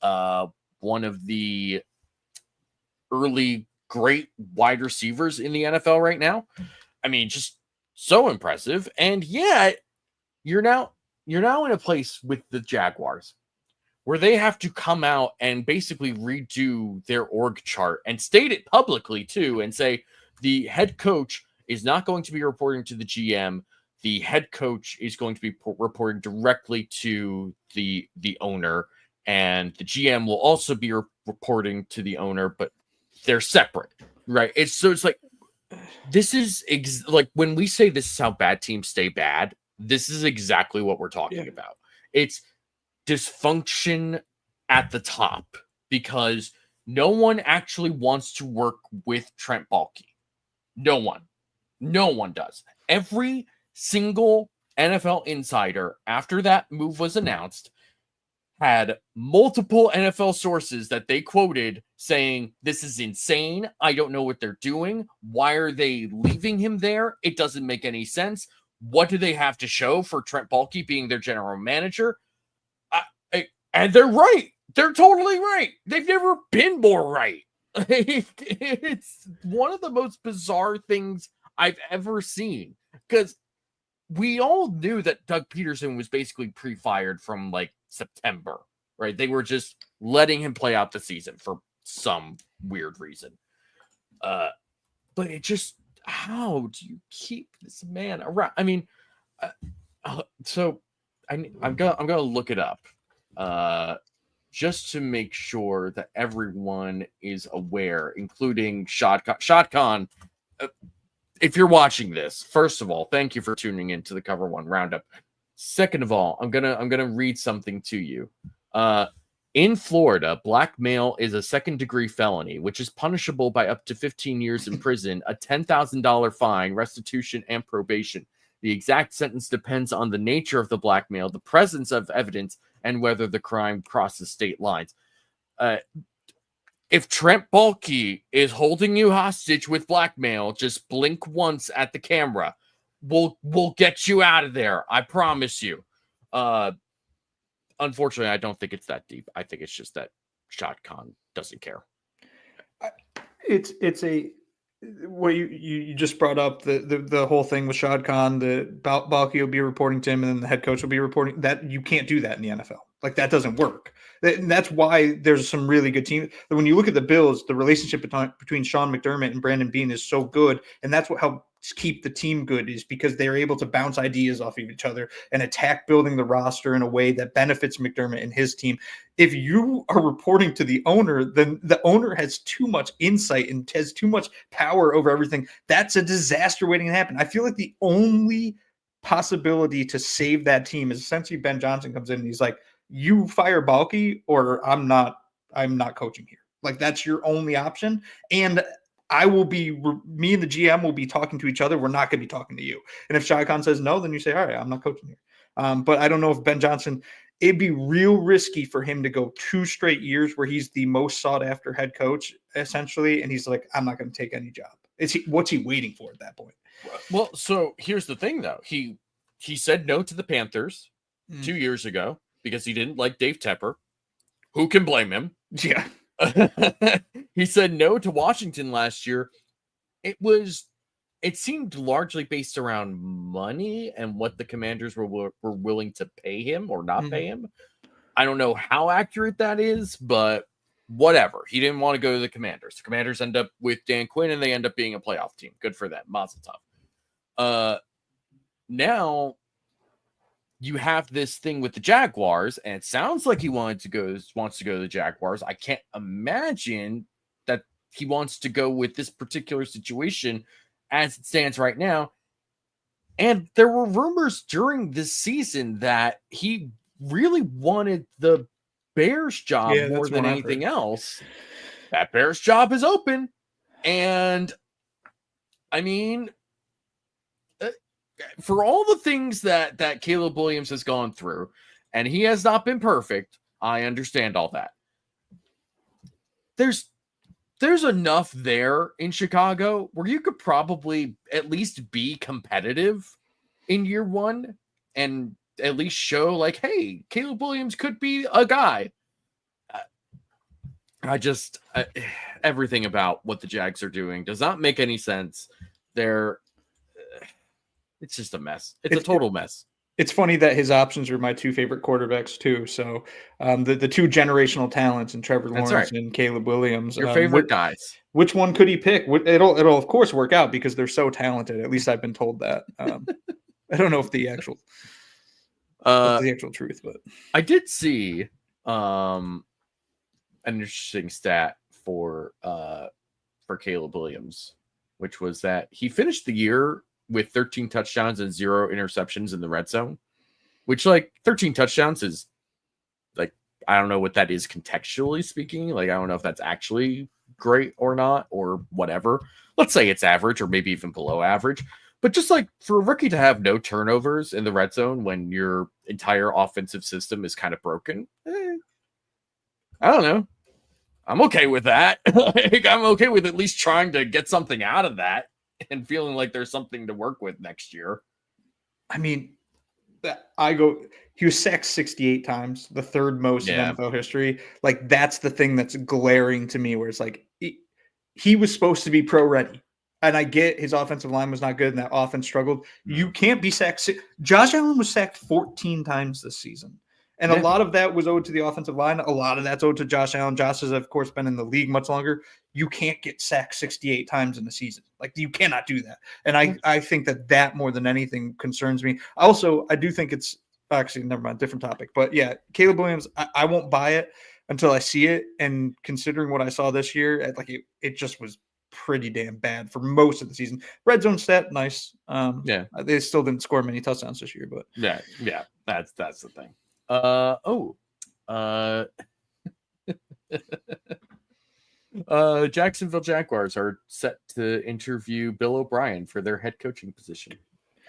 one of the early great wide receivers in the NFL right now. I mean, just so impressive. And yet you're now in a place with the Jaguars where they have to come out and basically redo their org chart and state it publicly too, and say the head coach is not going to be reporting to the GM. The head coach is going to be reporting directly to the owner, and the GM will also be reporting to the owner, but they're separate, right? It's like, this is like when we say this is how bad teams stay bad, this is exactly what we're talking about. It's dysfunction at the top because no one actually wants to work with Trent Baalke. No one does. Every single NFL insider after that move was announced had multiple NFL sources that they quoted saying, this is insane. I don't know what they're doing. Why are they leaving him there? It doesn't make any sense. What do they have to show for Trent Baalke being their general manager? And they're right. They're totally right. They've never been more right. It's one of the most bizarre things I've ever seen, because we all knew that Doug Peterson was basically pre-fired from September, right? They were just letting him play out the season for some weird reason. But it just, how do you keep this man around? I mean, so I'm gonna look it up, just to make sure that everyone is aware, including Shad Khan. If you're watching this, first of all, thank you for tuning in to the Cover One Roundup. Second of all, I'm gonna read something to you. In Florida, blackmail is a second-degree felony, which is punishable by up to 15 years in prison, a $10,000 fine, restitution, and probation. The exact sentence depends on the nature of the blackmail, the presence of evidence, and whether the crime crosses state lines. If Trent Baalke is holding you hostage with blackmail, just blink once at the camera. we'll get you out of there. I promise you. Unfortunately, I don't think it's that deep. I think it's just that Shad Khan doesn't care. It's a what you just brought up the whole thing with Shad Khan. The Balky will be reporting to him, and then the head coach will be reporting. That you can't do that in the NFL. Like that doesn't work. And that's why there's some really good teams. When you look at the Bills, the relationship between Sean McDermott and Brandon Beane is so good, and that's what helps keep the team good, is because they're able to bounce ideas off of each other and attack building the roster in a way that benefits McDermott and his team. If you are reporting to the owner, then the owner has too much insight and has too much power over everything. That's a disaster waiting to happen. I feel like the only possibility to save that team is essentially Ben Johnson comes in and he's like, you fire Balky or I'm not coaching here. Like that's your only option. And me and the GM will be talking to each other. We're not going to be talking to you. And if Shad Khan says no, then you say, all right, I'm not coaching here. But I don't know if Ben Johnson, it'd be real risky for him to go 2 straight years where he's the most sought after head coach essentially. And he's like, I'm not going to take any job. What's he waiting for at that point? Well, so here's the thing though. He said no to the Panthers 2 years ago because he didn't like Dave Tepper. Who can blame him? Yeah. He said no to Washington last year. It seemed largely based around money and what the Commanders were willing to pay him or not pay him. I don't know how accurate that is, but whatever. He didn't want to go to the Commanders. The Commanders end up with Dan Quinn and they end up being a playoff team. Good for them. Mazel tov. Now you have this thing with the Jaguars, and it sounds like he wants to go to the Jaguars. I can't imagine that he wants to go with this particular situation as it stands right now. And there were rumors during this season that he really wanted the Bears job more than anything else. That Bears job is open. And I mean, for all the things that Caleb Williams has gone through, and he has not been perfect, I understand all that. There's enough there in Chicago where you could probably at least be competitive in year one and at least show like, hey, Caleb Williams could be a guy. Everything about what the Jags are doing does not make any sense. It's just a mess. It's a total mess. It's funny that his options are my 2 favorite quarterbacks too. So the 2 generational talents in Trevor Lawrence and Caleb Williams. Your favorite guys. Which one could he pick? It'll of course work out because they're so talented. At least I've been told that. I don't know if the actual truth, but I did see an interesting stat for Caleb Williams, which was that he finished the year with 13 touchdowns and 0 interceptions in the red zone, which like 13 touchdowns is like, I don't know what that is contextually speaking. Like, I don't know if that's actually great or not, or whatever. Let's say it's average or maybe even below average, but just like for a rookie to have no turnovers in the red zone when your entire offensive system is kind of broken. I don't know. I'm okay with that. I'm okay with at least trying to get something out of that and feeling like there's something to work with next year. I mean, he was sacked 68 times, the 3rd most in NFL history. Like, that's the thing that's glaring to me, where it's like, he was supposed to be pro ready. And I get his offensive line was not good and that offense struggled. You can't be sacked. Josh Allen was sacked 14 times this season. And a lot of that was owed to the offensive line. A lot of that's owed to Josh Allen. Josh has, of course, been in the league much longer. You can't get sacked 68 times in the season. Like, you cannot do that. And I think that more than anything concerns me. Also, I do think it's actually, never mind, different topic. But yeah, Caleb Williams, I won't buy it until I see it. And considering what I saw this year, it just was pretty damn bad for most of the season. Red zone stat, nice. They still didn't score many touchdowns this year, but yeah, that's the thing. Jacksonville Jaguars are set to interview Bill O'Brien for their head coaching position.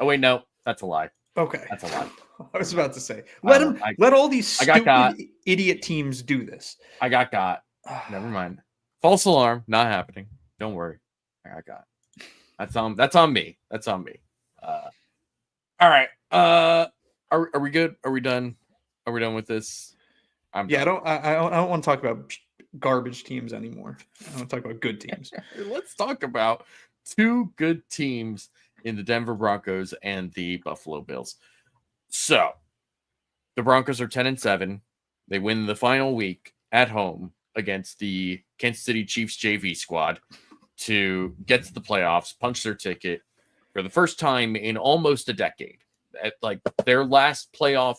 Oh wait, no, that's a lie. Okay, that's a lie. I was about to say, let all these stupid idiot teams do this. I got. Never mind. False alarm. Not happening. Don't worry. I got. That's on me. All right. Are we good? Are we done? Are we done with this? I'm Yeah, done. I don't want to talk about garbage teams anymore. I want to talk about good teams. Let's talk about two good teams in the Denver Broncos and the Buffalo Bills. So the Broncos are 10-7. They win the final week at home against the Kansas City Chiefs JV squad to get to the playoffs, punch their ticket for the first time in almost a decade. Like their last playoff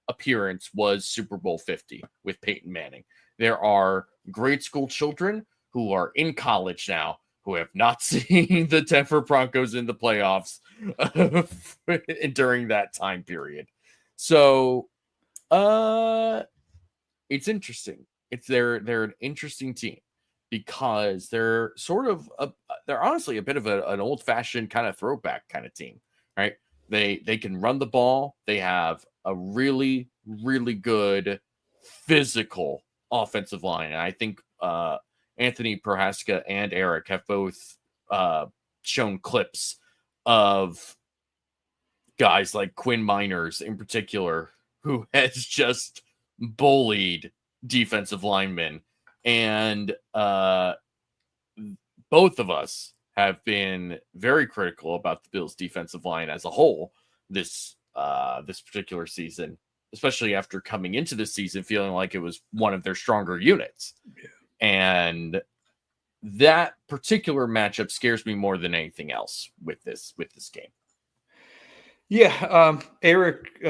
appearance was Super Bowl 50 with Peyton Manning. There are grade school children who are in college now who have not seen the Denver Broncos in the playoffs during that time period. So, it's interesting. They're an interesting team because they're sort of they're honestly a bit of an old fashioned kind of throwback kind of team, right? They can run the ball. They have a really good physical offensive line, and I think Anthony Prohaska and Eric have both shown clips of guys like Quinn Miners in particular, who has just bullied defensive linemen. And both of us have been very critical about the Bills' defensive line as a whole this particular season, especially after coming into this season feeling like it was one of their stronger units. Yeah. And that particular matchup scares me more than anything else with this game. Yeah, Eric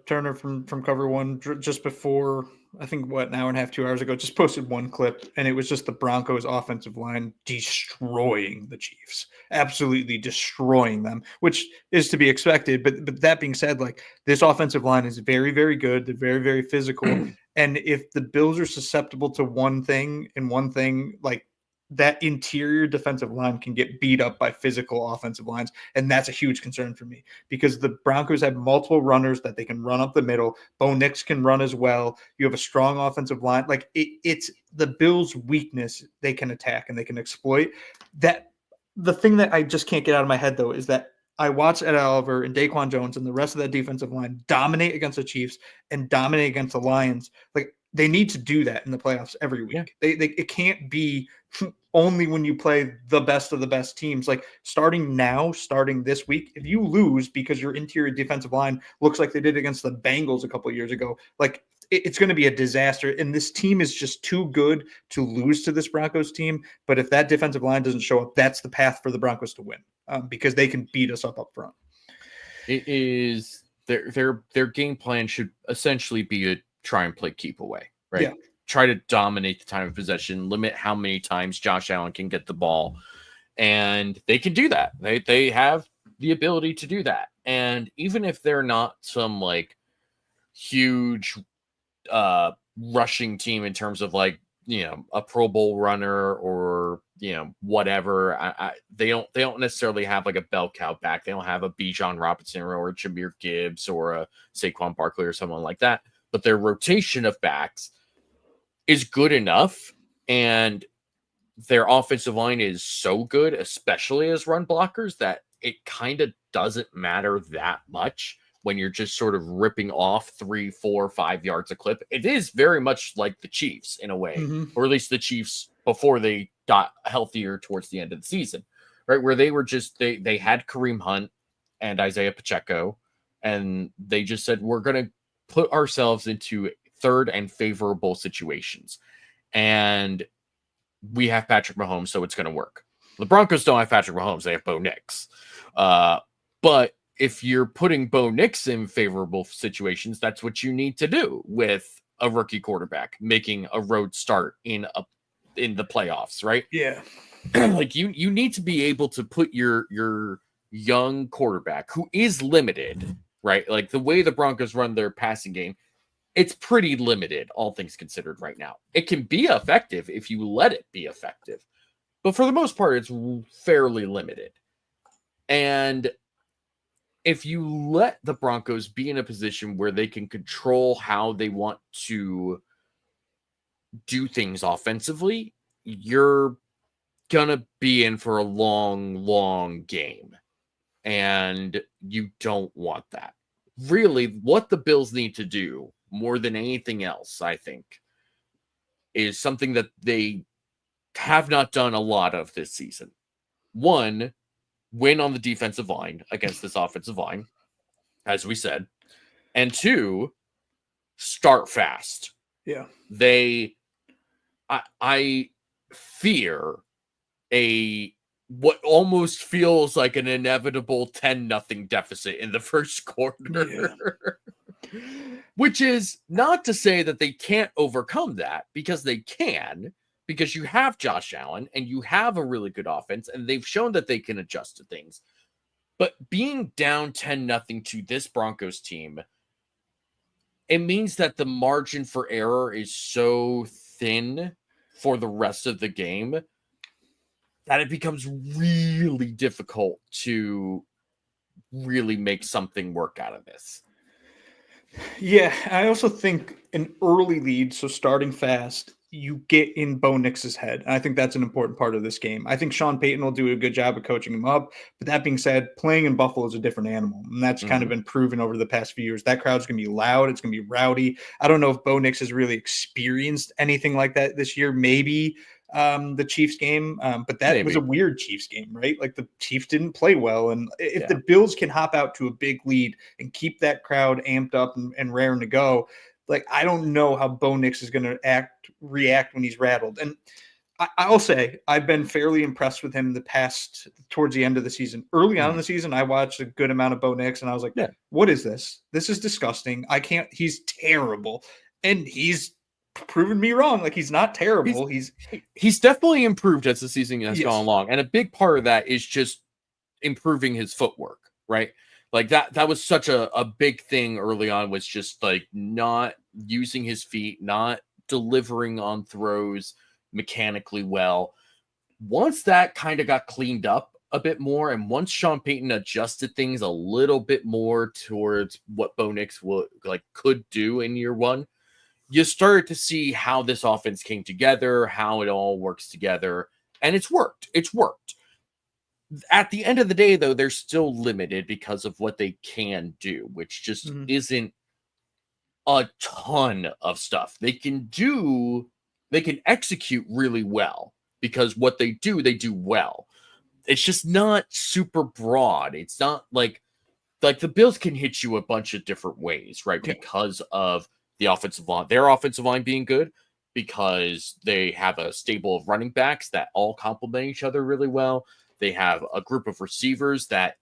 Turner from Cover One just before, I think, an hour and a half, 2 hours ago, just posted one clip, and it was just the Broncos offensive line destroying the Chiefs, absolutely destroying them, which is to be expected. But that being said, like, this offensive line is very, very good. They're very, very physical. And if the Bills are susceptible to one thing, like that interior defensive line can get beat up by physical offensive lines. And that's a huge concern for me because the Broncos have multiple runners that they can run up the middle. Bo Nix can run as well. You have a strong offensive line. Like it's the Bills' weakness they can attack and they can exploit. That the thing that I just can't get out of my head, though, is that I watch Ed Oliver and Daquan Jones and the rest of that defensive line dominate against the Chiefs and dominate against the Lions. Like, they need to do that in the playoffs every week. Yeah. It can't be only when you play the best of the best teams. Like, starting this week, if you lose because your interior defensive line looks like they did against the Bengals a couple of years ago, like, it's going to be a disaster. And this team is just too good to lose to this Broncos team. But if that defensive line doesn't show up, that's the path for the Broncos to win because they can beat us up front. It is their game plan should essentially be to try and play keep away, right? Yeah. Try to dominate the time of possession, limit how many times Josh Allen can get the ball. And they can do that. They have the ability to do that. And even if they're not some like huge rushing team in terms of like, you know, a Pro Bowl runner or, you know, whatever, they don't necessarily have like a bell cow back. They don't have a Bijan Robinson or a Jahmyr Gibbs or a Saquon Barkley or someone like that. But their rotation of backs is good enough, and their offensive line is so good, especially as run blockers, that it kind of doesn't matter that much when you're just sort of ripping off 3, 4, 5 yards a clip. It is very much like the Chiefs in a way, or at least the Chiefs before they got healthier towards the end of the season, right? Where they were just, they had Kareem Hunt and Isaiah Pacheco, and they just said, we're going to put ourselves into third and favorable situations. And we have Patrick Mahomes, so it's going to work. The Broncos don't have Patrick Mahomes. They have Bo Nix. But if you're putting Bo Nix in favorable situations, that's what you need to do with a rookie quarterback making a road start in the playoffs, right? Yeah. Like you need to be able to put your young quarterback who is limited, right? Like the way the Broncos run their passing game, it's pretty limited, all things considered right now. It can be effective if you let it be effective. But for the most part, it's fairly limited. And if you let the Broncos be in a position where they can control how they want to do things offensively, you're going to be in for a long, long game. And you don't want that. Really, what the Bills need to do more than anything else, I think, is something that they have not done a lot of this season. One, win on the defensive line against this offensive line, as we said. And two, start fast. Yeah. I fear what almost feels like an inevitable 10-0 deficit in the first quarter. Yeah. Which is not to say that they can't overcome that, because they can, because you have Josh Allen and you have a really good offense and they've shown that they can adjust to things. But being down 10-0 to this Broncos team, it means that the margin for error is so thin for the rest of the game that it becomes really difficult to really make something work out of this. Yeah, I also think an early lead, so starting fast, you get in Bo Nix's head. And I think that's an important part of this game. I think Sean Payton will do a good job of coaching him up. But that being said, playing in Buffalo is a different animal. And that's kind of been proven over the past few years. That crowd's going to be loud. It's going to be rowdy. I don't know if Bo Nix has really experienced anything like that this year. Maybe the Chiefs game, but that was a weird Chiefs game, right? Like the Chiefs didn't play well. And if the Bills can hop out to a big lead and keep that crowd amped up and raring to go, like, I don't know how Bo Nix is going to react when he's rattled. And I'll say I've been fairly impressed with him towards the end of the season. Early on in the season, I watched a good amount of Bo Nix, and I was like, what is this? This is disgusting. He's terrible. And he's proven me wrong. Like, he's not terrible. He's definitely improved as the season has gone along. And a big part of that is just improving his footwork, right? Like that was such a big thing early on, was just like not using his feet, not delivering on throws mechanically well. Once that kind of got cleaned up a bit more, and once Sean Payton adjusted things a little bit more towards what Bo Nix could do in year one, you started to see how this offense came together, how it all works together, and it's worked. It's worked. At the end of the day, though, they're still limited because of what they can do, which just isn't a ton of stuff. They can execute really well, because what they do well. It's just not super broad. It's not like the Bills can hit you a bunch of different ways, right? Yeah. Because of the offensive line, their offensive line being good, because they have a stable of running backs that all complement each other really well. They have a group of receivers that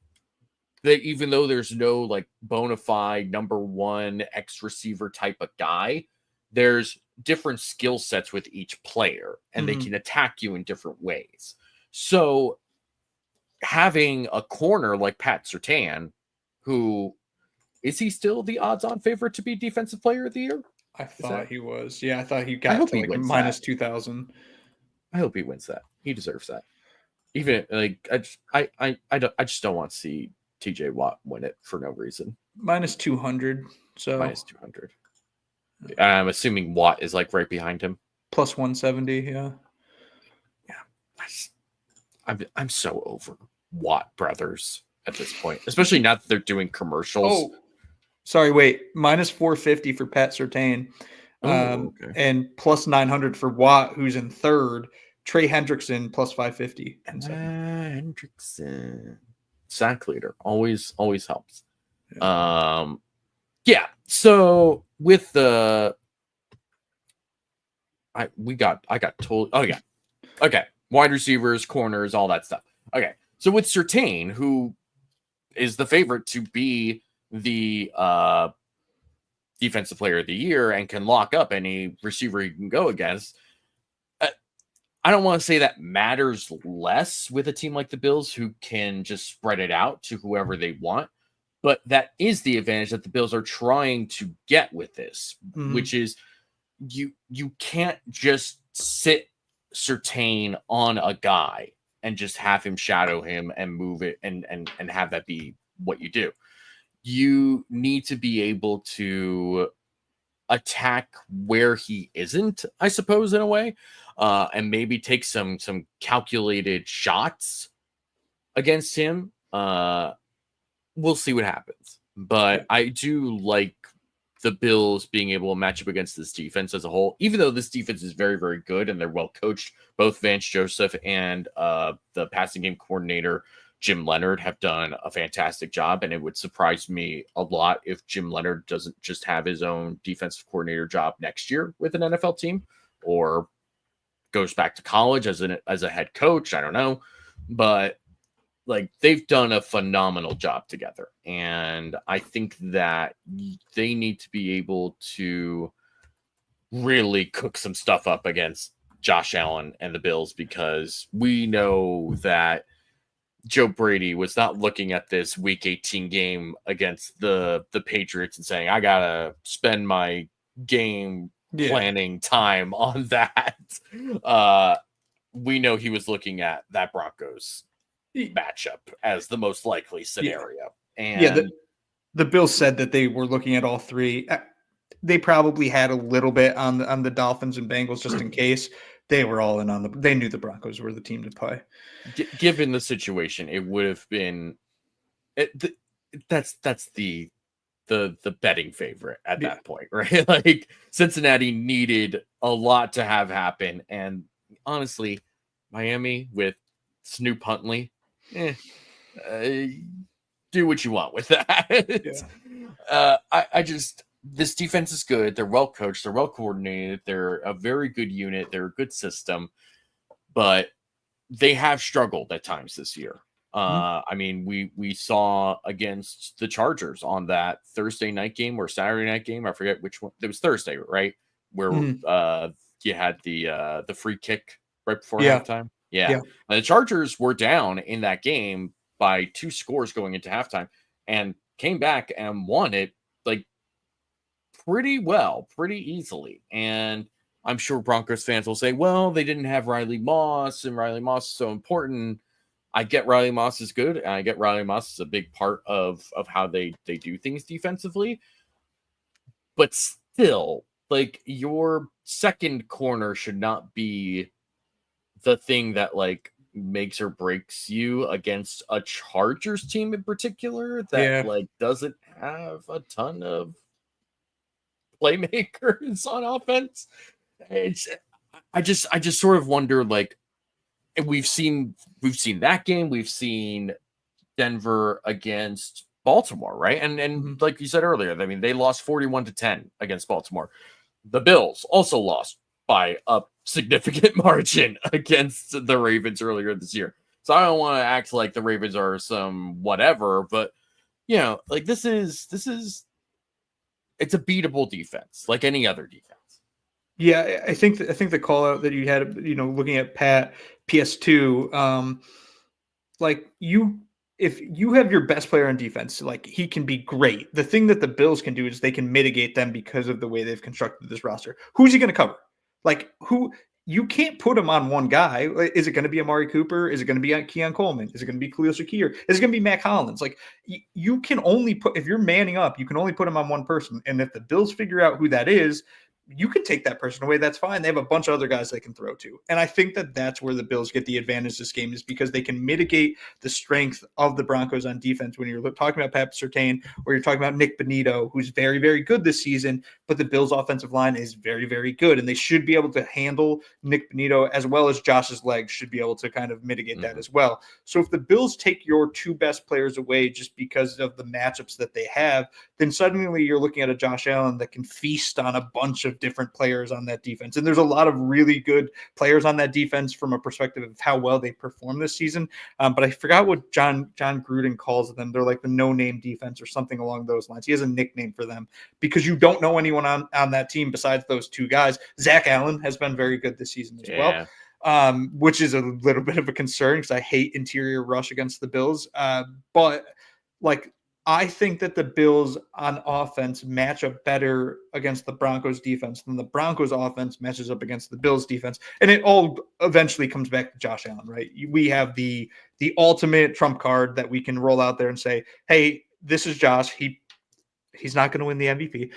even though there's no like bona fide number one X receiver type of guy, there's different skill sets with each player, and they can attack you in different ways. So having a corner like Pat Surtain, who is he still the odds-on favorite to be Defensive Player of the Year? I thought he was. Yeah, I thought he got to like minus 2,000. I hope he wins that. He deserves that. Even like I just don't want to see TJ Watt win it for no reason. Minus 200. So minus 200. I'm assuming Watt is like right behind him. Plus 170. Yeah. Yeah. I'm so over Watt brothers at this point, especially now that they're doing commercials. Oh, sorry. Wait, minus 450 for Pat Surtain, okay. And plus 900 for Watt, who's in third. Trey Hendrickson plus 550. Hendrickson, sack leader, always helps. Yeah. So with the, I got told. Oh yeah. Okay. Wide receivers, corners, all that stuff. Okay. So with Surtain, who is the favorite to be the Defensive Player of the Year and can lock up any receiver he can go against, I don't want to say that matters less with a team like the Bills, who can just spread it out to whoever they want. But that is the advantage that the Bills are trying to get with this, which is you can't just sit Surtain on a guy and just have him shadow him and move it and have that be what you do. You need to be able to attack where he isn't, I suppose, in a way, and maybe take some calculated shots against him. we'll see what happens. But I do like the Bills being able to match up against this defense as a whole, even though this defense is very, very good and they're well coached. Both Vance Joseph and the passing game coordinator, Jim Leonard, have done a fantastic job. And it would surprise me a lot if Jim Leonard doesn't just have his own defensive coordinator job next year with an NFL team, or goes back to college as a head coach. I don't know. But like, they've done a phenomenal job together. And I think that they need to be able to really cook some stuff up against Josh Allen and the Bills, because we know that Joe Brady was not looking at this week 18 game against the Patriots and saying, I gotta spend my game planning time on that. We know he was looking at that Broncos matchup as the most likely scenario. And the Bills said that they were looking at all three. They probably had a little bit on the Dolphins and Bengals just in case. They were all in on they knew the Broncos were the team to play. Given the situation, it would have been that's the betting favorite at that point, right? Like, Cincinnati needed a lot to have happen, and honestly, Miami with Snoop Huntley, do what you want with that. I just, this defense is good. They're well coached. They're well coordinated. They're a very good unit. They're a good system, but they have struggled at times this year. I mean, we saw against the Chargers on that Thursday night game or Saturday night game. I forget which one. It was Thursday, right? Where you had the free kick right before halftime. And the Chargers were down in that game by 2 scores going into halftime and came back and won it like pretty well, pretty easily. And I'm sure Broncos fans will say, well, they didn't have Riley Moss, and Riley Moss is so important. I get Riley Moss is good, and I get Riley Moss is a big part of how they do things defensively. But still, like, your second corner should not be the thing that like makes or breaks you against a Chargers team in particular that like doesn't have a ton of playmakers on offense. I just sort of wonder, like, we've seen that game, we've seen Denver against Baltimore, right? And like you said earlier, I mean, they lost 41-10 against Baltimore. The Bills also lost by a significant margin against the Ravens earlier this year. So I don't want to act like the Ravens are some whatever, but you know, like, it's a beatable defense, like any other defense. Yeah, I think the call out that you had, you know, looking at Pat PS2, like, if you have your best player on defense, like, he can be great. The thing that the Bills can do is they can mitigate them because of the way they've constructed this roster. Who's he going to cover? Like, you can't put him on one guy. Is it going to be Amari Cooper? Is it going to be Keon Coleman? Is it going to be Khalil Shakir? Is it going to be Mac Hollins? Like, you can only put, if you're manning up, you can only put him on one person. And if the Bills figure out who that is, you can take that person away. That's fine. They have a bunch of other guys they can throw to. And I think that that's where the Bills get the advantage this game, is because they can mitigate the strength of the Broncos on defense. When you're talking about Pat Surtain, or you're talking about Nick Bonito, who's very, very good this season, but the Bills offensive line is very, very good. And they should be able to handle Nick Bonito, as well as Josh's legs should be able to kind of mitigate that as well. So if the Bills take your 2 best players away just because of the matchups that they have, then suddenly you're looking at a Josh Allen that can feast on a bunch of different players on that defense. And there's a lot of really good players on that defense from a perspective of how well they performed this season. But I forgot what John Gruden calls them. They're like the no-name defense or something along those lines. He has a nickname for them because you don't know anyone on that team besides those 2 guys. Zach Allen has been very good this season as well, which is a little bit of a concern because I hate interior rush against the Bills. But like, I think that the Bills on offense match up better against the Broncos defense than the Broncos offense matches up against the Bills defense. And it all eventually comes back to Josh Allen, right? We have the ultimate trump card that we can roll out there and say, hey, this is Josh. He's not going to win the MVP,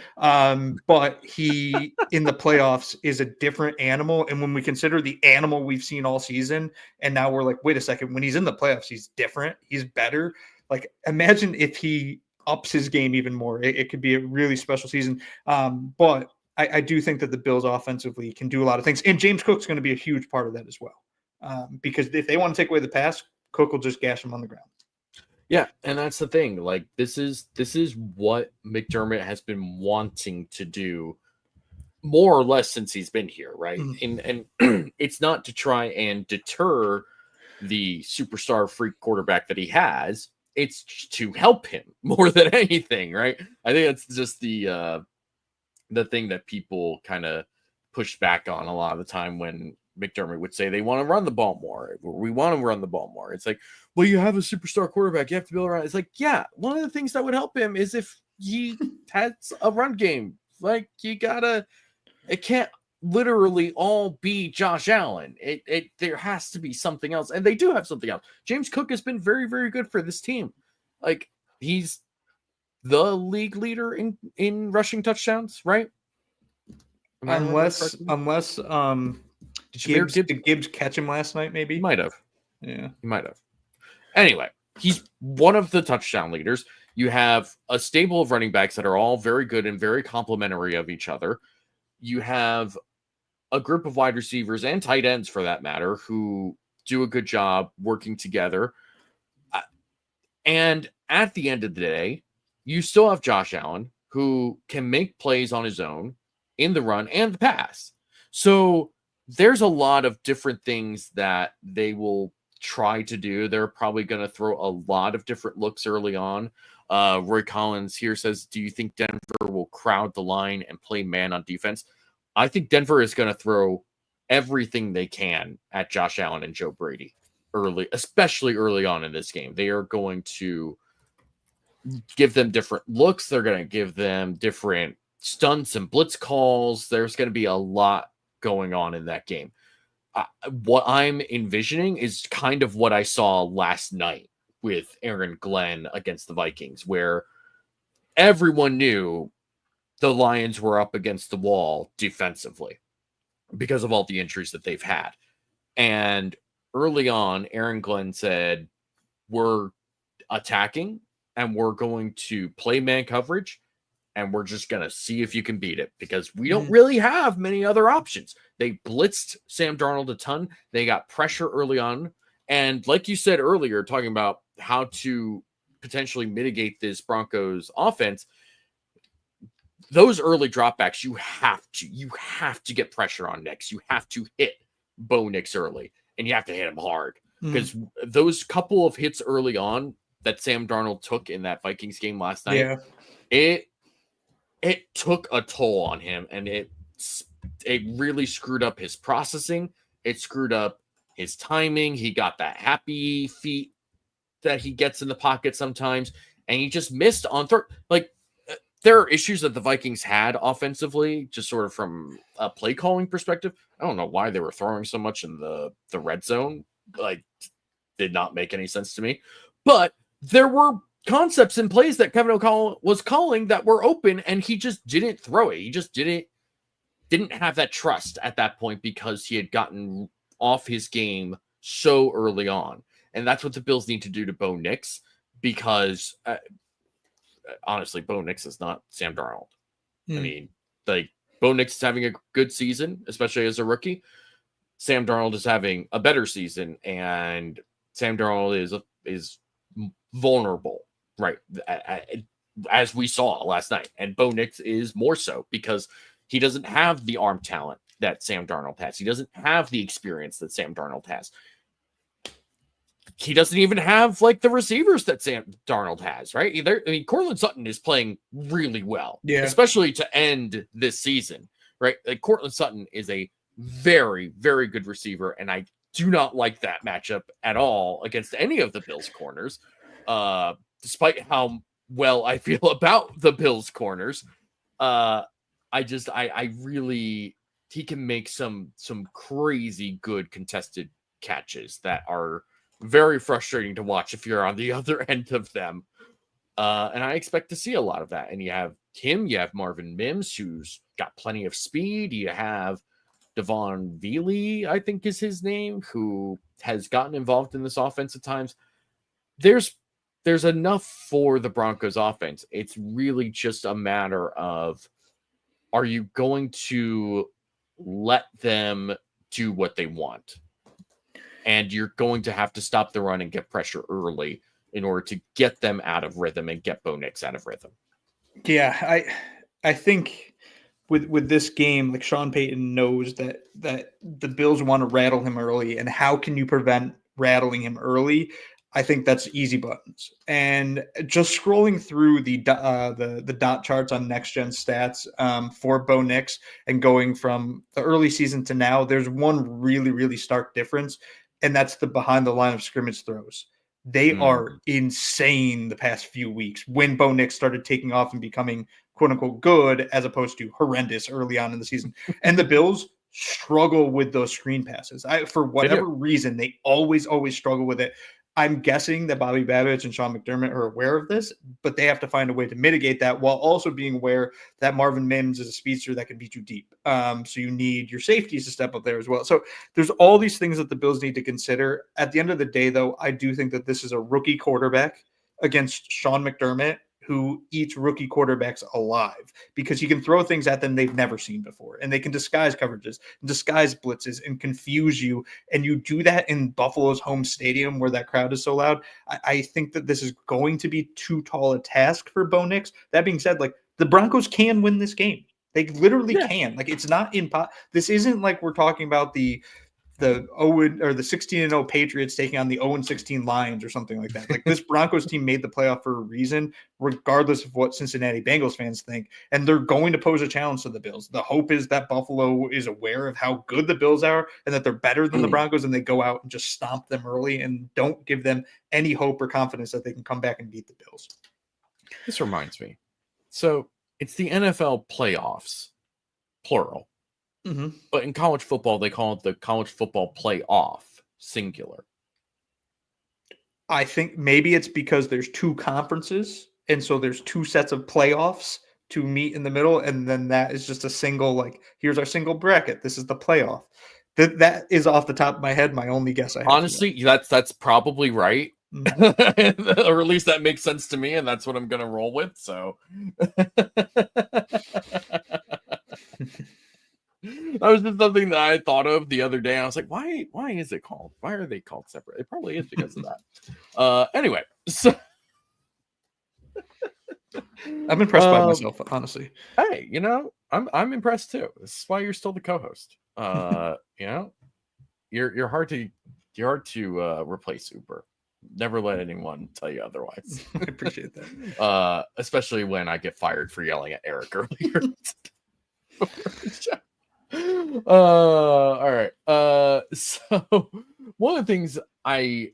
but he in the playoffs is a different animal. And when we consider the animal we've seen all season, and now we're like, wait a second, when he's in the playoffs, he's different. He's better. Like, imagine if he ups his game even more. It could be a really special season. But I do think that the Bills offensively can do a lot of things. And James Cook's going to be a huge part of that as well. Because if they want to take away the pass, Cook will just gash him on the ground. Yeah, and that's the thing. Like, this is what McDermott has been wanting to do more or less since he's been here, right? And it's not to try and deter the superstar freak quarterback that he has. It's to help him more than anything, right? I think that's just the thing that people kind of push back on a lot of the time when McDermott would say they want to run the ball more. We want to run the ball more. It's like, well, you have a superstar quarterback. You have to build around. It's like, yeah, one of the things that would help him is if he has a run game. Like, it can't literally all be Josh Allen. There has to be something else. And they do have something else. James Cook has been very, very good for this team. Like, he's the league leader in rushing touchdowns, right? Unless did Gibbs catch him last night? Maybe he might have. Yeah, he might have. Anyway, he's one of the touchdown leaders. You have a stable of running backs that are all very good and very complimentary of each other. You have a group of wide receivers and tight ends, for that matter, who do a good job working together. And at the end of the day, you still have Josh Allen, who can make plays on his own in the run and the pass. So there's a lot of different things that they will try to do. They're probably going to throw a lot of different looks early on. Roy Collins here says, do you think Denver will crowd the line and play man on defense? I think Denver is going to throw everything they can at Josh Allen and Joe Brady especially early on in this game. They are going to give them different looks. They're going to give them different stunts and blitz calls. There's going to be a lot going on in that game. What I'm envisioning is kind of what I saw last night with Aaron Glenn against the Vikings, where everyone knew the Lions were up against the wall defensively because of all the injuries that they've had. And early on, Aaron Glenn said, we're attacking and we're going to play man coverage and we're just going to see if you can beat it because we don't really have many other options. They blitzed Sam Darnold a ton. They got pressure early on. And like you said earlier, talking about how to potentially mitigate this Broncos offense, those early dropbacks, you have to get pressure on Nix. You have to hit Bo Nix early, and you have to hit him hard because those couple of hits early on that Sam Darnold took in that Vikings game last night, it took a toll on him, and it really screwed up his processing. It screwed up his timing. He got that happy feet that he gets in the pocket sometimes, and he just missed on third. Like, there are issues that the Vikings had offensively, just sort of from a play calling perspective. I don't know why they were throwing so much in the red zone. Like, did not make any sense to me. But there were concepts and plays that Kevin O'Connell was calling that were open, and he just didn't throw it. He just didn't have that trust at that point because he had gotten off his game so early on. And that's what the Bills need to do to Bo Nix because honestly, Bo Nix is not Sam Darnold. I mean, like, Bo Nix is having a good season, especially as a rookie. Sam Darnold is having a better season, and Sam Darnold is vulnerable, right? As we saw last night. And Bo Nix is more so because he doesn't have the arm talent that Sam Darnold has. He doesn't have the experience that Sam Darnold has. He doesn't even have like the receivers that Sam Darnold has, right? Courtland Sutton is playing really well, especially to end this season, right? Like, Courtland Sutton is a very, very good receiver, and I do not like that matchup at all against any of the Bills corners, despite how well I feel about the Bills corners. I really, he can make some crazy good contested catches that are very frustrating to watch if you're on the other end of them. And I expect to see a lot of that. And you have him, you have Marvin Mims, who's got plenty of speed. You have Devon Veely, I think is his name, who has gotten involved in this offense at times. There's there's enough for the Broncos offense. It's really just a matter of, are you going to let them do what they want? And you're going to have to stop the run and get pressure early in order to get them out of rhythm and get Bo Nix out of rhythm. Yeah, I think with this game, like Sean Payton knows that the Bills want to rattle him early, and how can you prevent rattling him early? I think that's easy buttons. And just scrolling through the dot charts on Next Gen Stats for Bo Nix and going from the early season to now, there's one really, really stark difference, and that's the behind the line of scrimmage throws. They are insane the past few weeks when Bo Nix started taking off and becoming quote unquote good as opposed to horrendous early on in the season. And the Bills struggle with those screen passes. For whatever reason, they always struggle with it. I'm guessing that Bobby Babbitt and Sean McDermott are aware of this, but they have to find a way to mitigate that while also being aware that Marvin Mims is a speedster that can beat you deep. So you need your safeties to step up there as well. So there's all these things that the Bills need to consider. At the end of the day, though, I do think that this is a rookie quarterback against Sean McDermott, who eats rookie quarterbacks alive because he can throw things at them they've never seen before. And they can disguise coverages, disguise blitzes, and confuse you. And you do that in Buffalo's home stadium where that crowd is so loud. I think that this is going to be too tall a task for Bo Nix. That being said, like, the Broncos can win this game. They literally can. Like, it's not impossible. This isn't like we're talking about the 16-0 Patriots taking on the 0-16 Lions or something like that. Like, this Broncos team made the playoff for a reason, regardless of what Cincinnati Bengals fans think, and they're going to pose a challenge to the Bills. The hope is that Buffalo is aware of how good the Bills are and that they're better than the Broncos, and they go out and just stomp them early and don't give them any hope or confidence that they can come back and beat the Bills. This reminds me. So it's the NFL playoffs, plural. Mm-hmm. But in college football, they call it the college football playoff, singular. I think maybe it's because there's two conferences, and so there's two sets of playoffs to meet in the middle, and then that is just a single, like, here's our single bracket. This is the playoff. That is off the top of my head my only guess I have. Honestly, that's probably right. Mm-hmm. Or at least that makes sense to me, and that's what I'm going to roll with, so... That was just something that I thought of the other day. I was like, why is it called? Why are they called separate? It probably is because of that. Anyway, so I'm impressed by myself, honestly. Hey, I'm impressed too. This is why you're still the co-host. You're hard to replace Uber. Never let anyone tell you otherwise. I appreciate that. Especially when I get fired for yelling at Eric earlier. All right. So one of the things I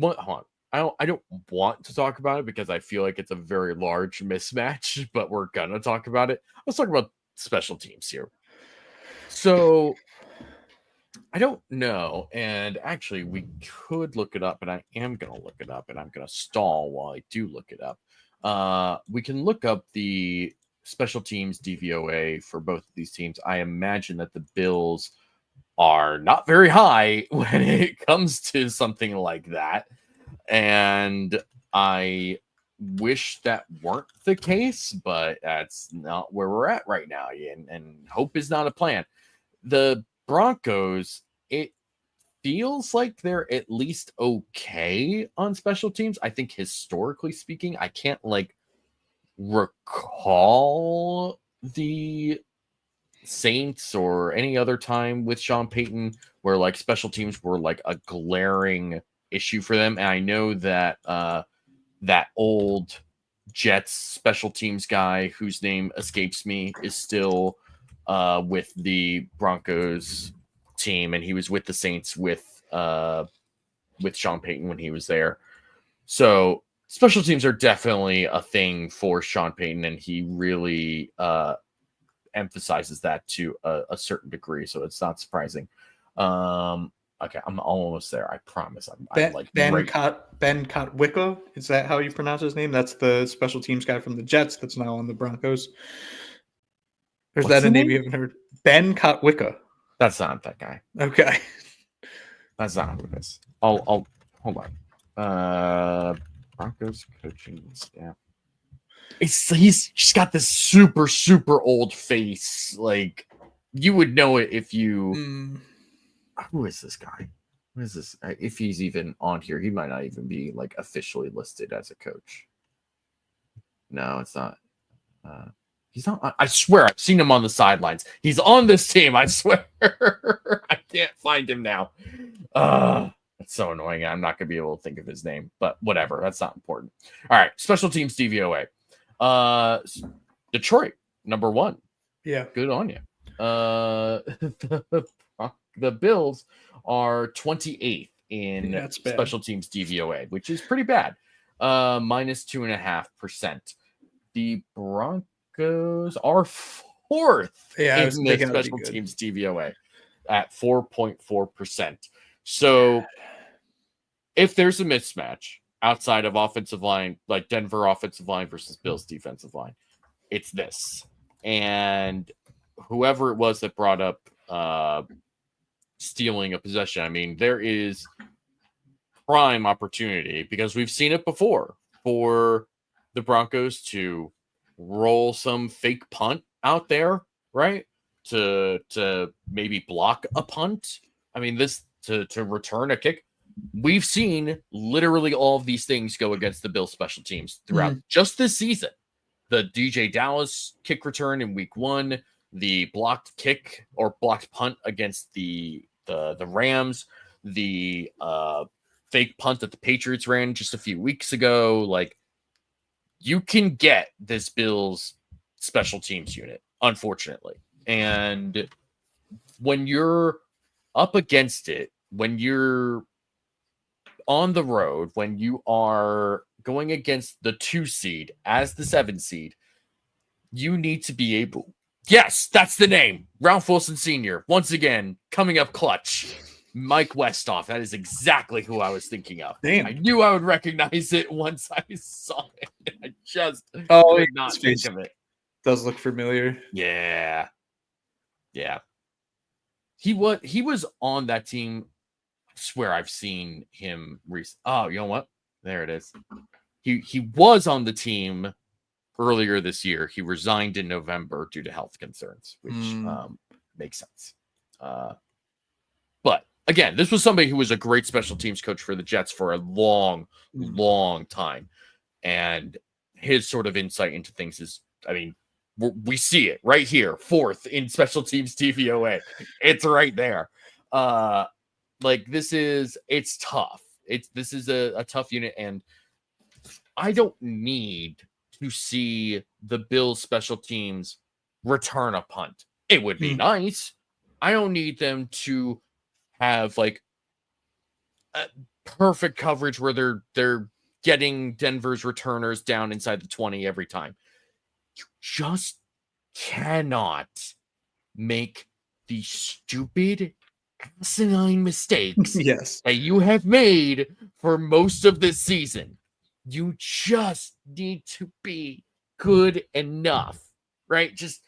don't want to talk about it because I feel like it's a very large mismatch, but we're gonna talk about it. Let's talk about special teams here. So I don't know, and actually we could look it up, and I am gonna look it up, and I'm gonna stall while I do look it up. We can look up the special teams DVOA for both of these teams. I imagine that the Bills are not very high when it comes to something like that. And I wish that weren't the case, but that's not where we're at right now. And hope is not a plan. The Broncos, it feels like they're at least okay on special teams. I think historically speaking, I can't recall the Saints or any other time with Sean Payton where special teams were a glaring issue for them. And I know that that old Jets special teams guy whose name escapes me is still with the Broncos team, and he was with the Saints with Sean Payton when he was there. So special teams are definitely a thing for Sean Payton, and he really emphasizes that to a certain degree. So it's not surprising. Okay, I'm almost there. I promise. Ben Kotwicka. Is that how you pronounce his name? That's the special teams guy from the Jets that's now on the Broncos. Or is that a name you haven't heard? Ben Kotwicka. That's not that guy. Okay. That's not who it is. I'll hold on. Broncos coaching staff. He's just got this super, super old face. Like, you would know it if you... Who is this guy? Who is this? If he's even on here, he might not even be like officially listed as a coach. No, it's not. He's not. I swear, I've seen him on the sidelines. He's on this team. I swear. I can't find him now. That's so annoying. I'm not gonna be able to think of his name, but whatever. That's not important. All right, special teams DVOA. Detroit, number 1. Yeah, good on you. The Bills are 28th in special teams DVOA, which is pretty bad. Minus 2.5%. The Broncos are 4th in the special teams DVOA at 4.4%. So if there's a mismatch outside of offensive line, like Denver offensive line versus Bills defensive line, it's this. And whoever it was that brought up stealing a possession, I mean, there is prime opportunity, because we've seen it before, for the Broncos to roll some fake punt out there, right? To maybe block a punt. I mean, this to return a kick. We've seen literally all of these things go against the Bills special teams throughout just this season. The DJ Dallas kick return in week 1, the blocked kick or blocked punt against the Rams, the fake punt that the Patriots ran just a few weeks ago. Like, you can get this Bills special teams unit, unfortunately. And when you're up against it, when you're on the road, when you are going against the 2 seed as the 7 seed, you need to be able... Yes, that's the name. Ralph Wilson Sr. Once again, coming up clutch. Mike Westhoff. That is exactly who I was thinking of. Damn. I knew I would recognize it once I saw it. I just could not think of it. Does look familiar. Yeah. He was on that team. I swear I've seen him Oh, you know what? There it is. He was on the team earlier this year. He resigned in November due to health concerns, which makes sense. But again, this was somebody who was a great special teams coach for the Jets for a long, long time. And his sort of insight into things is, I mean, we see it right here, 4th in special teams DVOA. It's right there. It's tough. This is a tough unit, and I don't need to see the Bills special teams return a punt. It would be nice. I don't need them to have like a perfect coverage where they're getting Denver's returners down inside the 20 every time. You just cannot make the stupid asinine mistakes that you have made for most of this season. You just need to be good enough, right? Just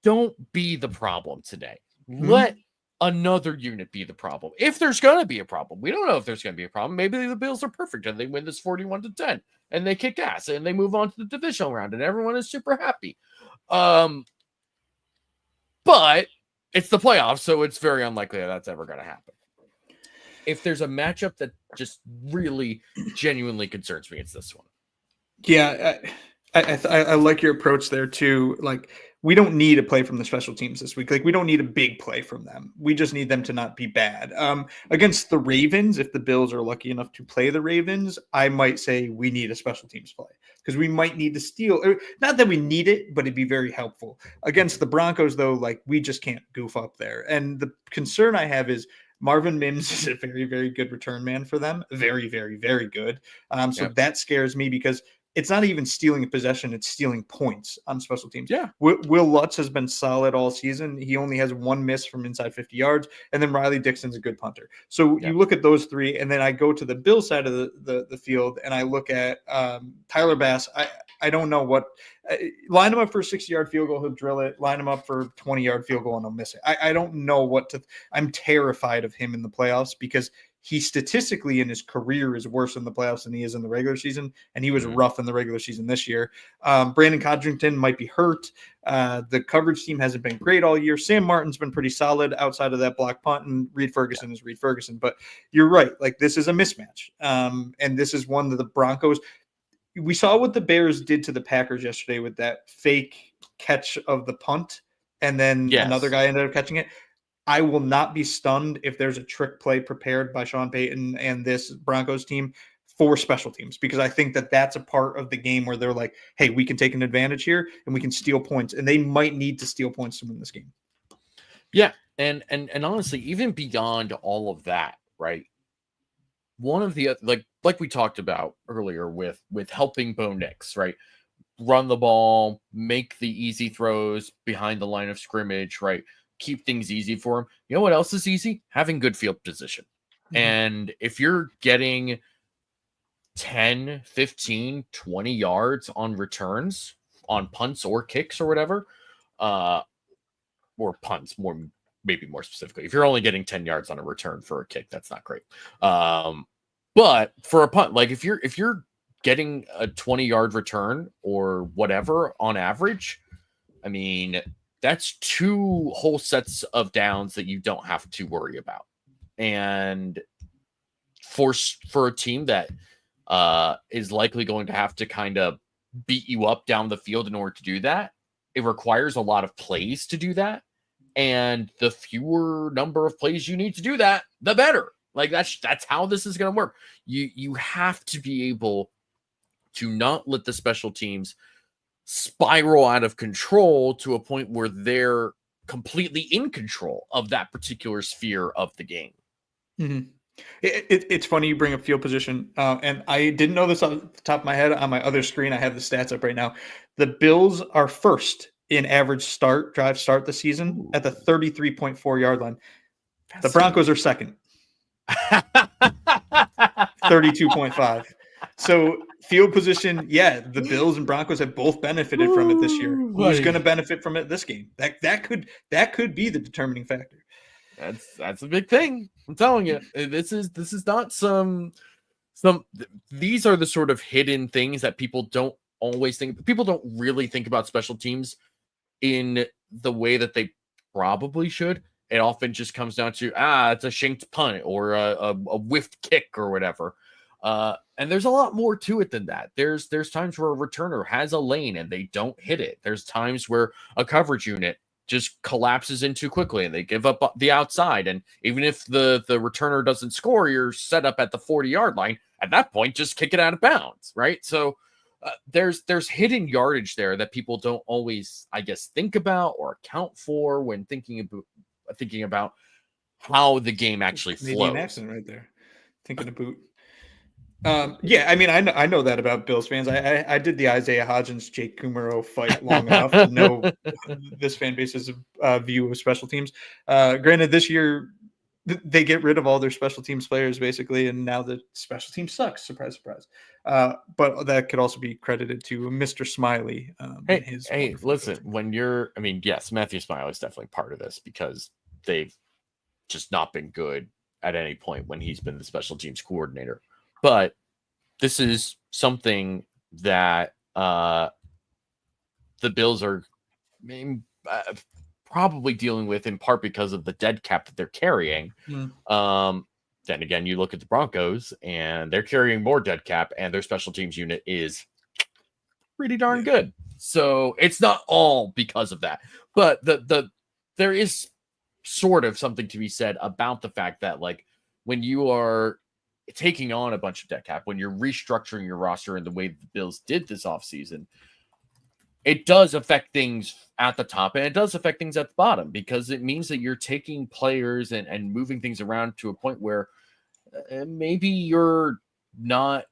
don't be the problem today. Let another unit be the problem. If there's going to be a problem, we don't know if there's going to be a problem. Maybe the Bills are perfect and they win this 41-10 and they kick ass and they move on to the divisional round and everyone is super happy. But it's the playoffs, so it's very unlikely that that's ever going to happen. If there's a matchup that just really genuinely concerns me, it's this one. Yeah, I like your approach there too. Like, we don't need a play from the special teams this week. Like, we don't need a big play from them. We just need them to not be bad. Against the Ravens, if the Bills are lucky enough to play the Ravens, I might say we need a special teams play because we might need to steal. Not that we need it, but it'd be very helpful. Against the Broncos, though, like, we just can't goof up there. And the concern I have is Marvin Mims is a very, very good return man for them. Very, very, very good. So that scares me because it's not even stealing a possession, it's stealing points on special teams. Yeah. Will Lutz has been solid all season. He only has 1 miss from inside 50 yards. And then Riley Dixon's a good punter. So you look at those 3, and then I go to the Bill side of the field, and I look at Tyler Bass. I don't know what line him up for a 60-yard field goal, he'll drill it. Line him up for a 20-yard field goal, and he'll miss it. I don't know what to. I'm terrified of him in the playoffs because he statistically in his career is worse in the playoffs than he is in the regular season, and he was rough in the regular season this year. Brandon Codrington might be hurt. The coverage team hasn't been great all year. Sam Martin's been pretty solid outside of that block punt, and Reed Ferguson is Reed Ferguson. But you're right. Like, this is a mismatch. And this is one that the Broncos, we saw what the Bears did to the Packers yesterday with that fake catch of the punt, and then another guy ended up catching it. I will not be stunned if there's a trick play prepared by Sean Payton and this Broncos team for special teams, because I think that that's a part of the game where they're like, hey, we can take an advantage here and we can steal points, and they might need to steal points to win this game. Yeah. And honestly, even beyond all of that, right? One of the, like we talked about earlier with helping Bo Nix, right? Run the ball, make the easy throws behind the line of scrimmage, right? Keep things easy for him. You know what else is easy? Having good field position. And if you're getting 10, 15, 20 yards on returns, on punts or kicks or whatever, or punts, maybe more specifically, if you're only getting 10 yards on a return for a kick, that's not great. But for a punt, like if you're getting a 20-yard return or whatever on average, I mean, that's 2 whole sets of downs that you don't have to worry about. And for a team that is likely going to have to kind of beat you up down the field in order to do that, it requires a lot of plays to do that. And the fewer number of plays you need to do that, the better. Like, that's how this is going to work. You have to be able to not let the special teams spiral out of control to a point where they're completely in control of that particular sphere of the game. Mm-hmm. It's funny you bring up field position, and I didn't know this off the top of my head. On my other screen, I have the stats up right now. The Bills are first in average drive start the season at the 33.4 yard line. The Broncos are second, 32.5. So field position, the Bills and Broncos have both benefited from it this year. Who's going to benefit from it this game? That could be the determining factor. That's a big thing. I'm telling you, this is not some. These are the sort of hidden things that people don't always think. People don't really think about special teams in the way that they probably should. It often just comes down to it's a shanked punt or a whiffed kick or whatever. And there's a lot more to it than that. There's times where a returner has a lane and they don't hit it. There's times where a coverage unit just collapses in too quickly and they give up the outside. And even if the returner doesn't score, you're set up at the 40-yard line. At that point, just kick it out of bounds, right? So there's hidden yardage there that people don't always, I guess, think about or account for when thinking about how the game actually flows. Canadian accent right there. Thinking of boot. I mean, I know that about Bills fans. I did the Isaiah Hodgins, Jake Kumaro fight long enough to know this fan base's view of special teams. Granted, this year they get rid of all their special teams players basically, and now the special team sucks. Surprise, surprise. But that could also be credited to Mr. Smiley. Hey, listen, yes, Matthew Smiley is definitely part of this because they've just not been good at any point when he's been the special teams coordinator. But this is something that the Bills are probably dealing with in part because of the dead cap that they're carrying. Then again, you look at the Broncos and they're carrying more dead cap and their special teams unit is pretty darn good. So it's not all because of that. But there is sort of something to be said about the fact that, like, when you are taking on a bunch of dead cap, when you're restructuring your roster in the way the Bills did this offseason, it does affect things at the top and it does affect things at the bottom, because it means that you're taking players and moving things around to a point where maybe you're not,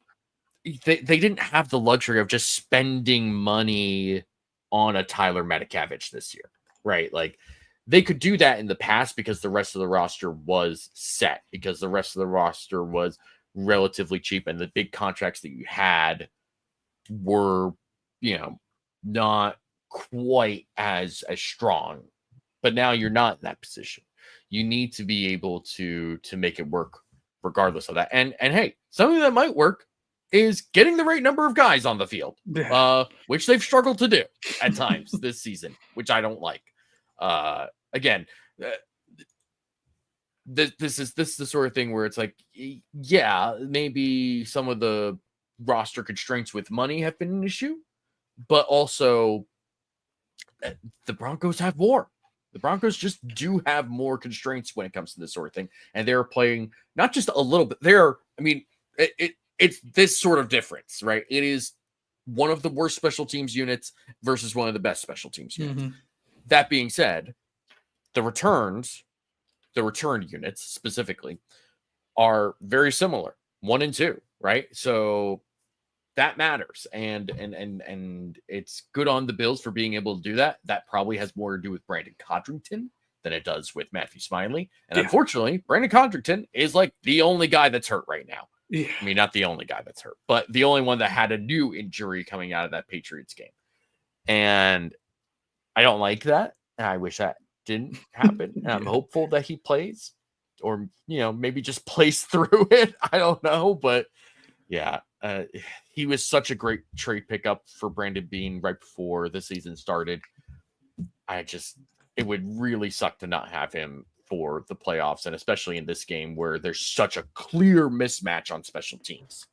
they didn't have the luxury of just spending money on a Tyler Matakavich this year, right? Like, they could do that in the past because the rest of the roster was set, because the rest of the roster was relatively cheap and the big contracts that you had were, not quite as strong. But now you're not in that position. You need to be able to make it work regardless of that. And hey, something that might work is getting the right number of guys on the field, which they've struggled to do at times this season, which I don't like. Again, this is the sort of thing where it's like, yeah, maybe some of the roster constraints with money have been an issue, but also the Broncos have more. The Broncos just do have more constraints when it comes to this sort of thing, and they're playing not just a little bit. It's this sort of difference, right? It is one of the worst special teams units versus one of the best special teams units. Mm-hmm. That being said, the return units specifically are very similar, 1 and 2, right? So that matters, and it's good on the Bills for being able to do that. That probably has more to do with Brandon Codrington than it does with Matthew Smiley. And unfortunately, Brandon Codrington is like the only guy that's hurt right now. Yeah. I mean, not the only guy that's hurt, but the only one that had a new injury coming out of that Patriots game. And I don't like that. And I wish that didn't happen. And I'm hopeful that he plays, or, maybe just plays through it. I don't know. But yeah, he was such a great trade pickup for Brandon Beane right before the season started. It would really suck to not have him for the playoffs, and especially in this game where there's such a clear mismatch on special teams.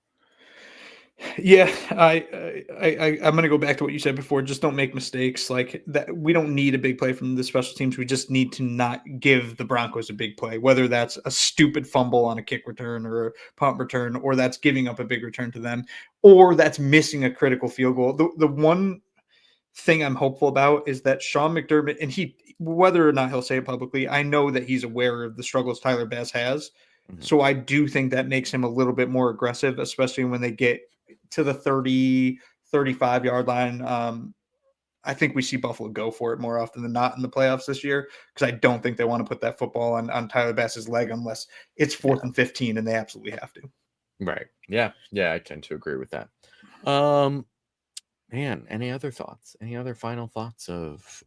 Yeah, I'm going to go back to what you said before. Just don't make mistakes like that. We don't need a big play from the special teams. We just need to not give the Broncos a big play, whether that's a stupid fumble on a kick return or a punt return, or that's giving up a big return to them, or that's missing a critical field goal. The one thing I'm hopeful about is that Sean McDermott, and whether or not he'll say it publicly, I know that he's aware of the struggles Tyler Bass has. Mm-hmm. So I do think that makes him a little bit more aggressive, especially when they get to the 30, 35-yard line. I think we see Buffalo go for it more often than not in the playoffs this year, because I don't think they want to put that football on Tyler Bass's leg unless it's 4th and 15 and they absolutely have to. Right. Yeah. Yeah, I tend to agree with that. Man, any other thoughts? Any other final thoughts of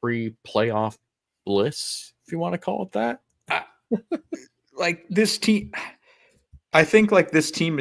pre-playoff bliss, if you want to call it that? Like this team, I think like this team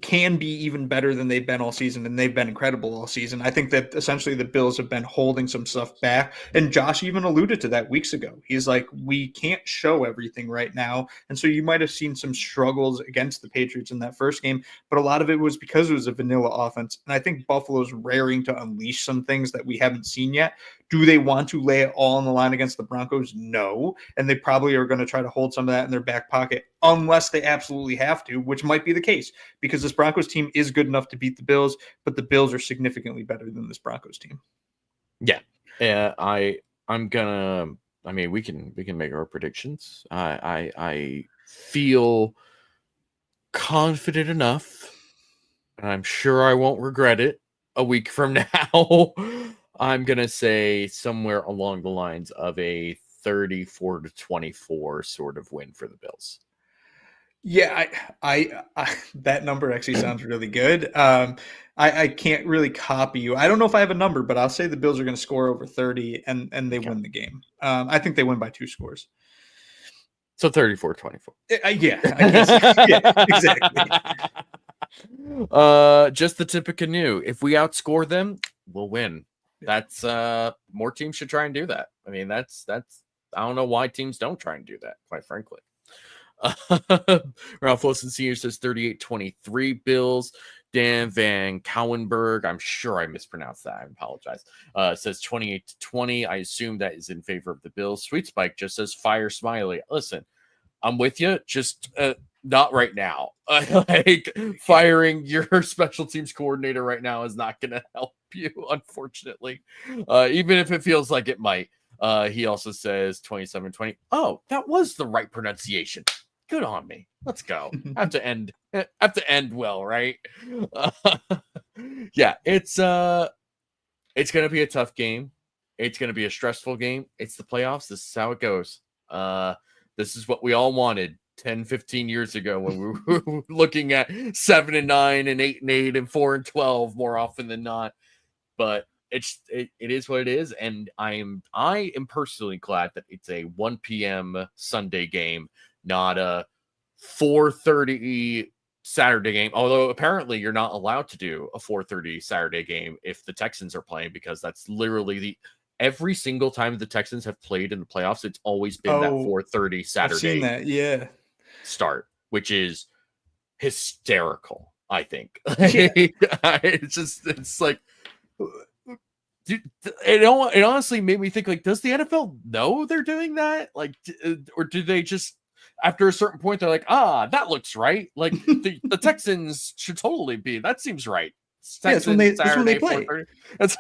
can be even better than they've been all season, and they've been incredible all season. I think that essentially the Bills have been holding some stuff back, and Josh even alluded to that weeks ago. He's like, we can't show everything right now, and so you might have seen some struggles against the Patriots in that first game, but a lot of it was because it was a vanilla offense, and I think Buffalo's raring to unleash some things that we haven't seen yet. Do they want to lay it all on the line against the Broncos? No, and they probably are going to try to hold some of that in their back pocket unless they absolutely have to, which might be the case because this Broncos team is good enough to beat the Bills, but the Bills are significantly better than this Broncos team. Yeah. We can make our predictions. I feel confident enough, and I'm sure I won't regret it a week from now. I'm going to say somewhere along the lines of a 34-24 sort of win for the Bills. Yeah, I that number actually sounds really good. I can't really copy you. I don't know if I have a number, but I'll say the Bills are going to score over 30 and they win the game. I think they win by 2 scores. So 34-24. Yeah, I guess. Yeah, exactly. Just the tip of canoe. If we outscore them, we'll win. That's more teams should try and do that. I mean, that's I don't know why teams don't try and do that, quite frankly. Ralph Wilson Sr. says 38-23 Bills. Dan Van Cowenberg, I'm sure I mispronounced that. I apologize. Says 28-20. I assume that is in favor of the Bills. Sweet Spike just says fire Smiley. Listen, I'm with you. Just not right now. Like firing your special teams coordinator right now is not going to help you, unfortunately. Even if it feels like it might. He also says 27-20. Oh, that was the right pronunciation. Good on me. Let's go. Have to end well, right? Yeah, it's gonna be a tough game. It's gonna be a stressful game. It's the playoffs. This is how it goes. This is what we all wanted 10, 15 years ago when we were looking at 7-9 and 8-8 and 4-12 more often than not. But it is what it is, and I am personally glad that it's a 1 p.m. Sunday game, not a 4:30 Saturday game, although apparently you're not allowed to do a 4:30 Saturday game if the Texans are playing, because that's literally every single time the Texans have played in the playoffs, it's always been that 4:30 Saturday I've seen that, yeah. start, which is hysterical, I think. Yeah. It's like, dude, it honestly made me think, like, does the NFL know they're doing that? Like, or do they just, after a certain point, they're like, that looks right. Like, the Texans should totally be. That seems right. That's when they play. That's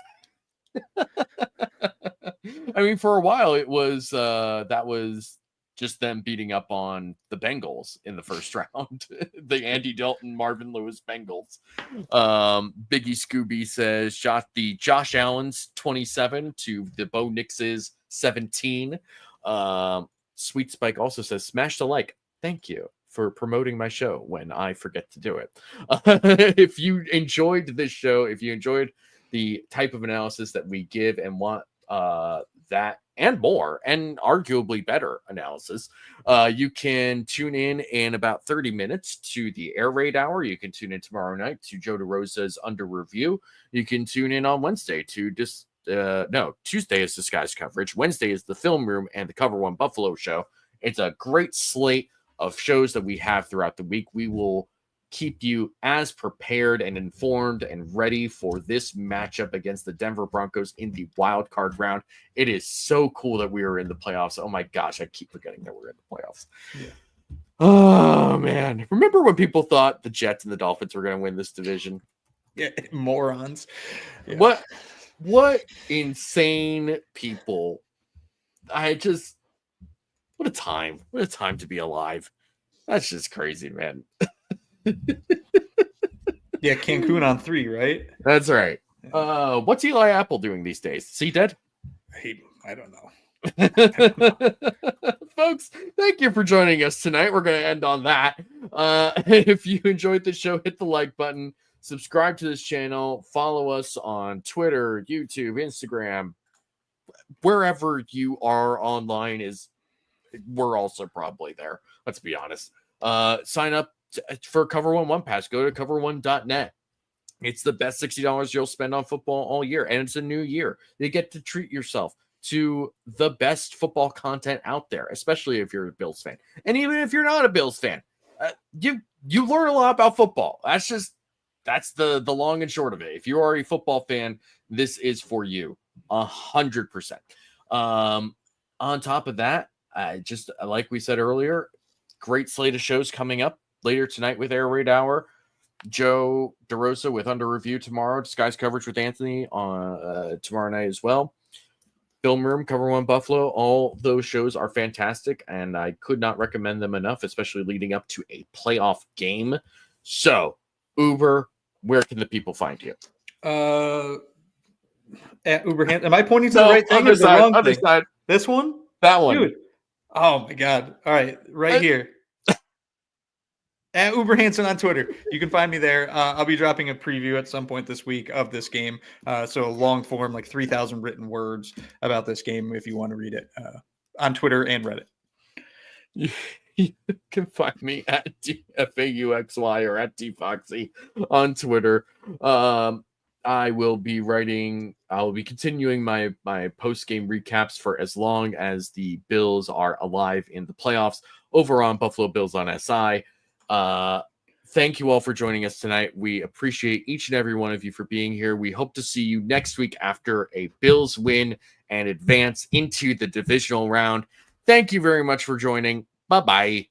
I mean, for a while, it was that was just them beating up on the Bengals in the first round. The Andy Dalton, Marvin Lewis Bengals. Biggie Scooby says, the Josh Allen's 27 to the Bo Nix's 17. Sweet Spike also says, smash the like. Thank you for promoting my show when I forget to do it. If you enjoyed this show, if you enjoyed the type of analysis that we give and want that and more, and arguably better analysis, you can tune in about 30 minutes to the Air Raid Hour. You can tune in tomorrow night to Joe DeRosa's Under Review. You can tune in on Wednesday to Tuesday is Disguised Coverage. Wednesday is the Film Room and the Cover One Buffalo Show. It's a great slate of shows that we have throughout the week. We will keep you as prepared and informed and ready for this matchup against the Denver Broncos in the wild card round. It is so cool that we are in the playoffs. Oh my gosh, I keep forgetting that we're in the playoffs. Yeah. Oh man. Remember when people thought the Jets and the Dolphins were going to win this division? Yeah, morons. Yeah. What insane people. What a time. What a time to be alive. That's just crazy, man. Yeah, Cancun on 3, right? That's right. What's Eli Apple doing these days? Is he dead? I don't know. Folks, thank you for joining us tonight. We're going to end on that. If you enjoyed the show, hit the like button, subscribe to this channel, follow us on Twitter, YouTube, Instagram, wherever you are online we're also probably there. Let's be honest. Sign up for Cover One Pass. Go to cover1.net. It's the best $60 you'll spend on football all year, and it's a new year. You get to treat yourself to the best football content out there, especially if you're a Bills fan. And even if you're not a Bills fan, you learn a lot about football. That's the long and short of it. If you are a football fan, this is for you 100%. On top of that, just like we said earlier, great slate of shows coming up later tonight with Air Raid Hour. Joe DeRosa with Under Review tomorrow. Disguised Coverage with Anthony on tomorrow night as well. Film Room, Cover One Buffalo. All those shows are fantastic, and I could not recommend them enough, especially leading up to a playoff game. So, Uber, where can the people find you? At UberHansen. Am I pointing to the right thing or the wrong thing? Side. This one? That one. Dude. Oh my God. All right. Right here. At UberHansen on Twitter. You can find me there. I'll be dropping a preview at some point this week of this game. So a long form, like 3,000 written words about this game if you want to read it on Twitter and Reddit. You can find me at DFAUXY or at DFoxy on Twitter. I will be continuing my post-game recaps for as long as the Bills are alive in the playoffs over on Buffalo Bills on SI. Thank you all for joining us tonight. We appreciate each and every one of you for being here. We hope to see you next week after a Bills win and advance into the divisional round. Thank you very much for joining. Bye-bye.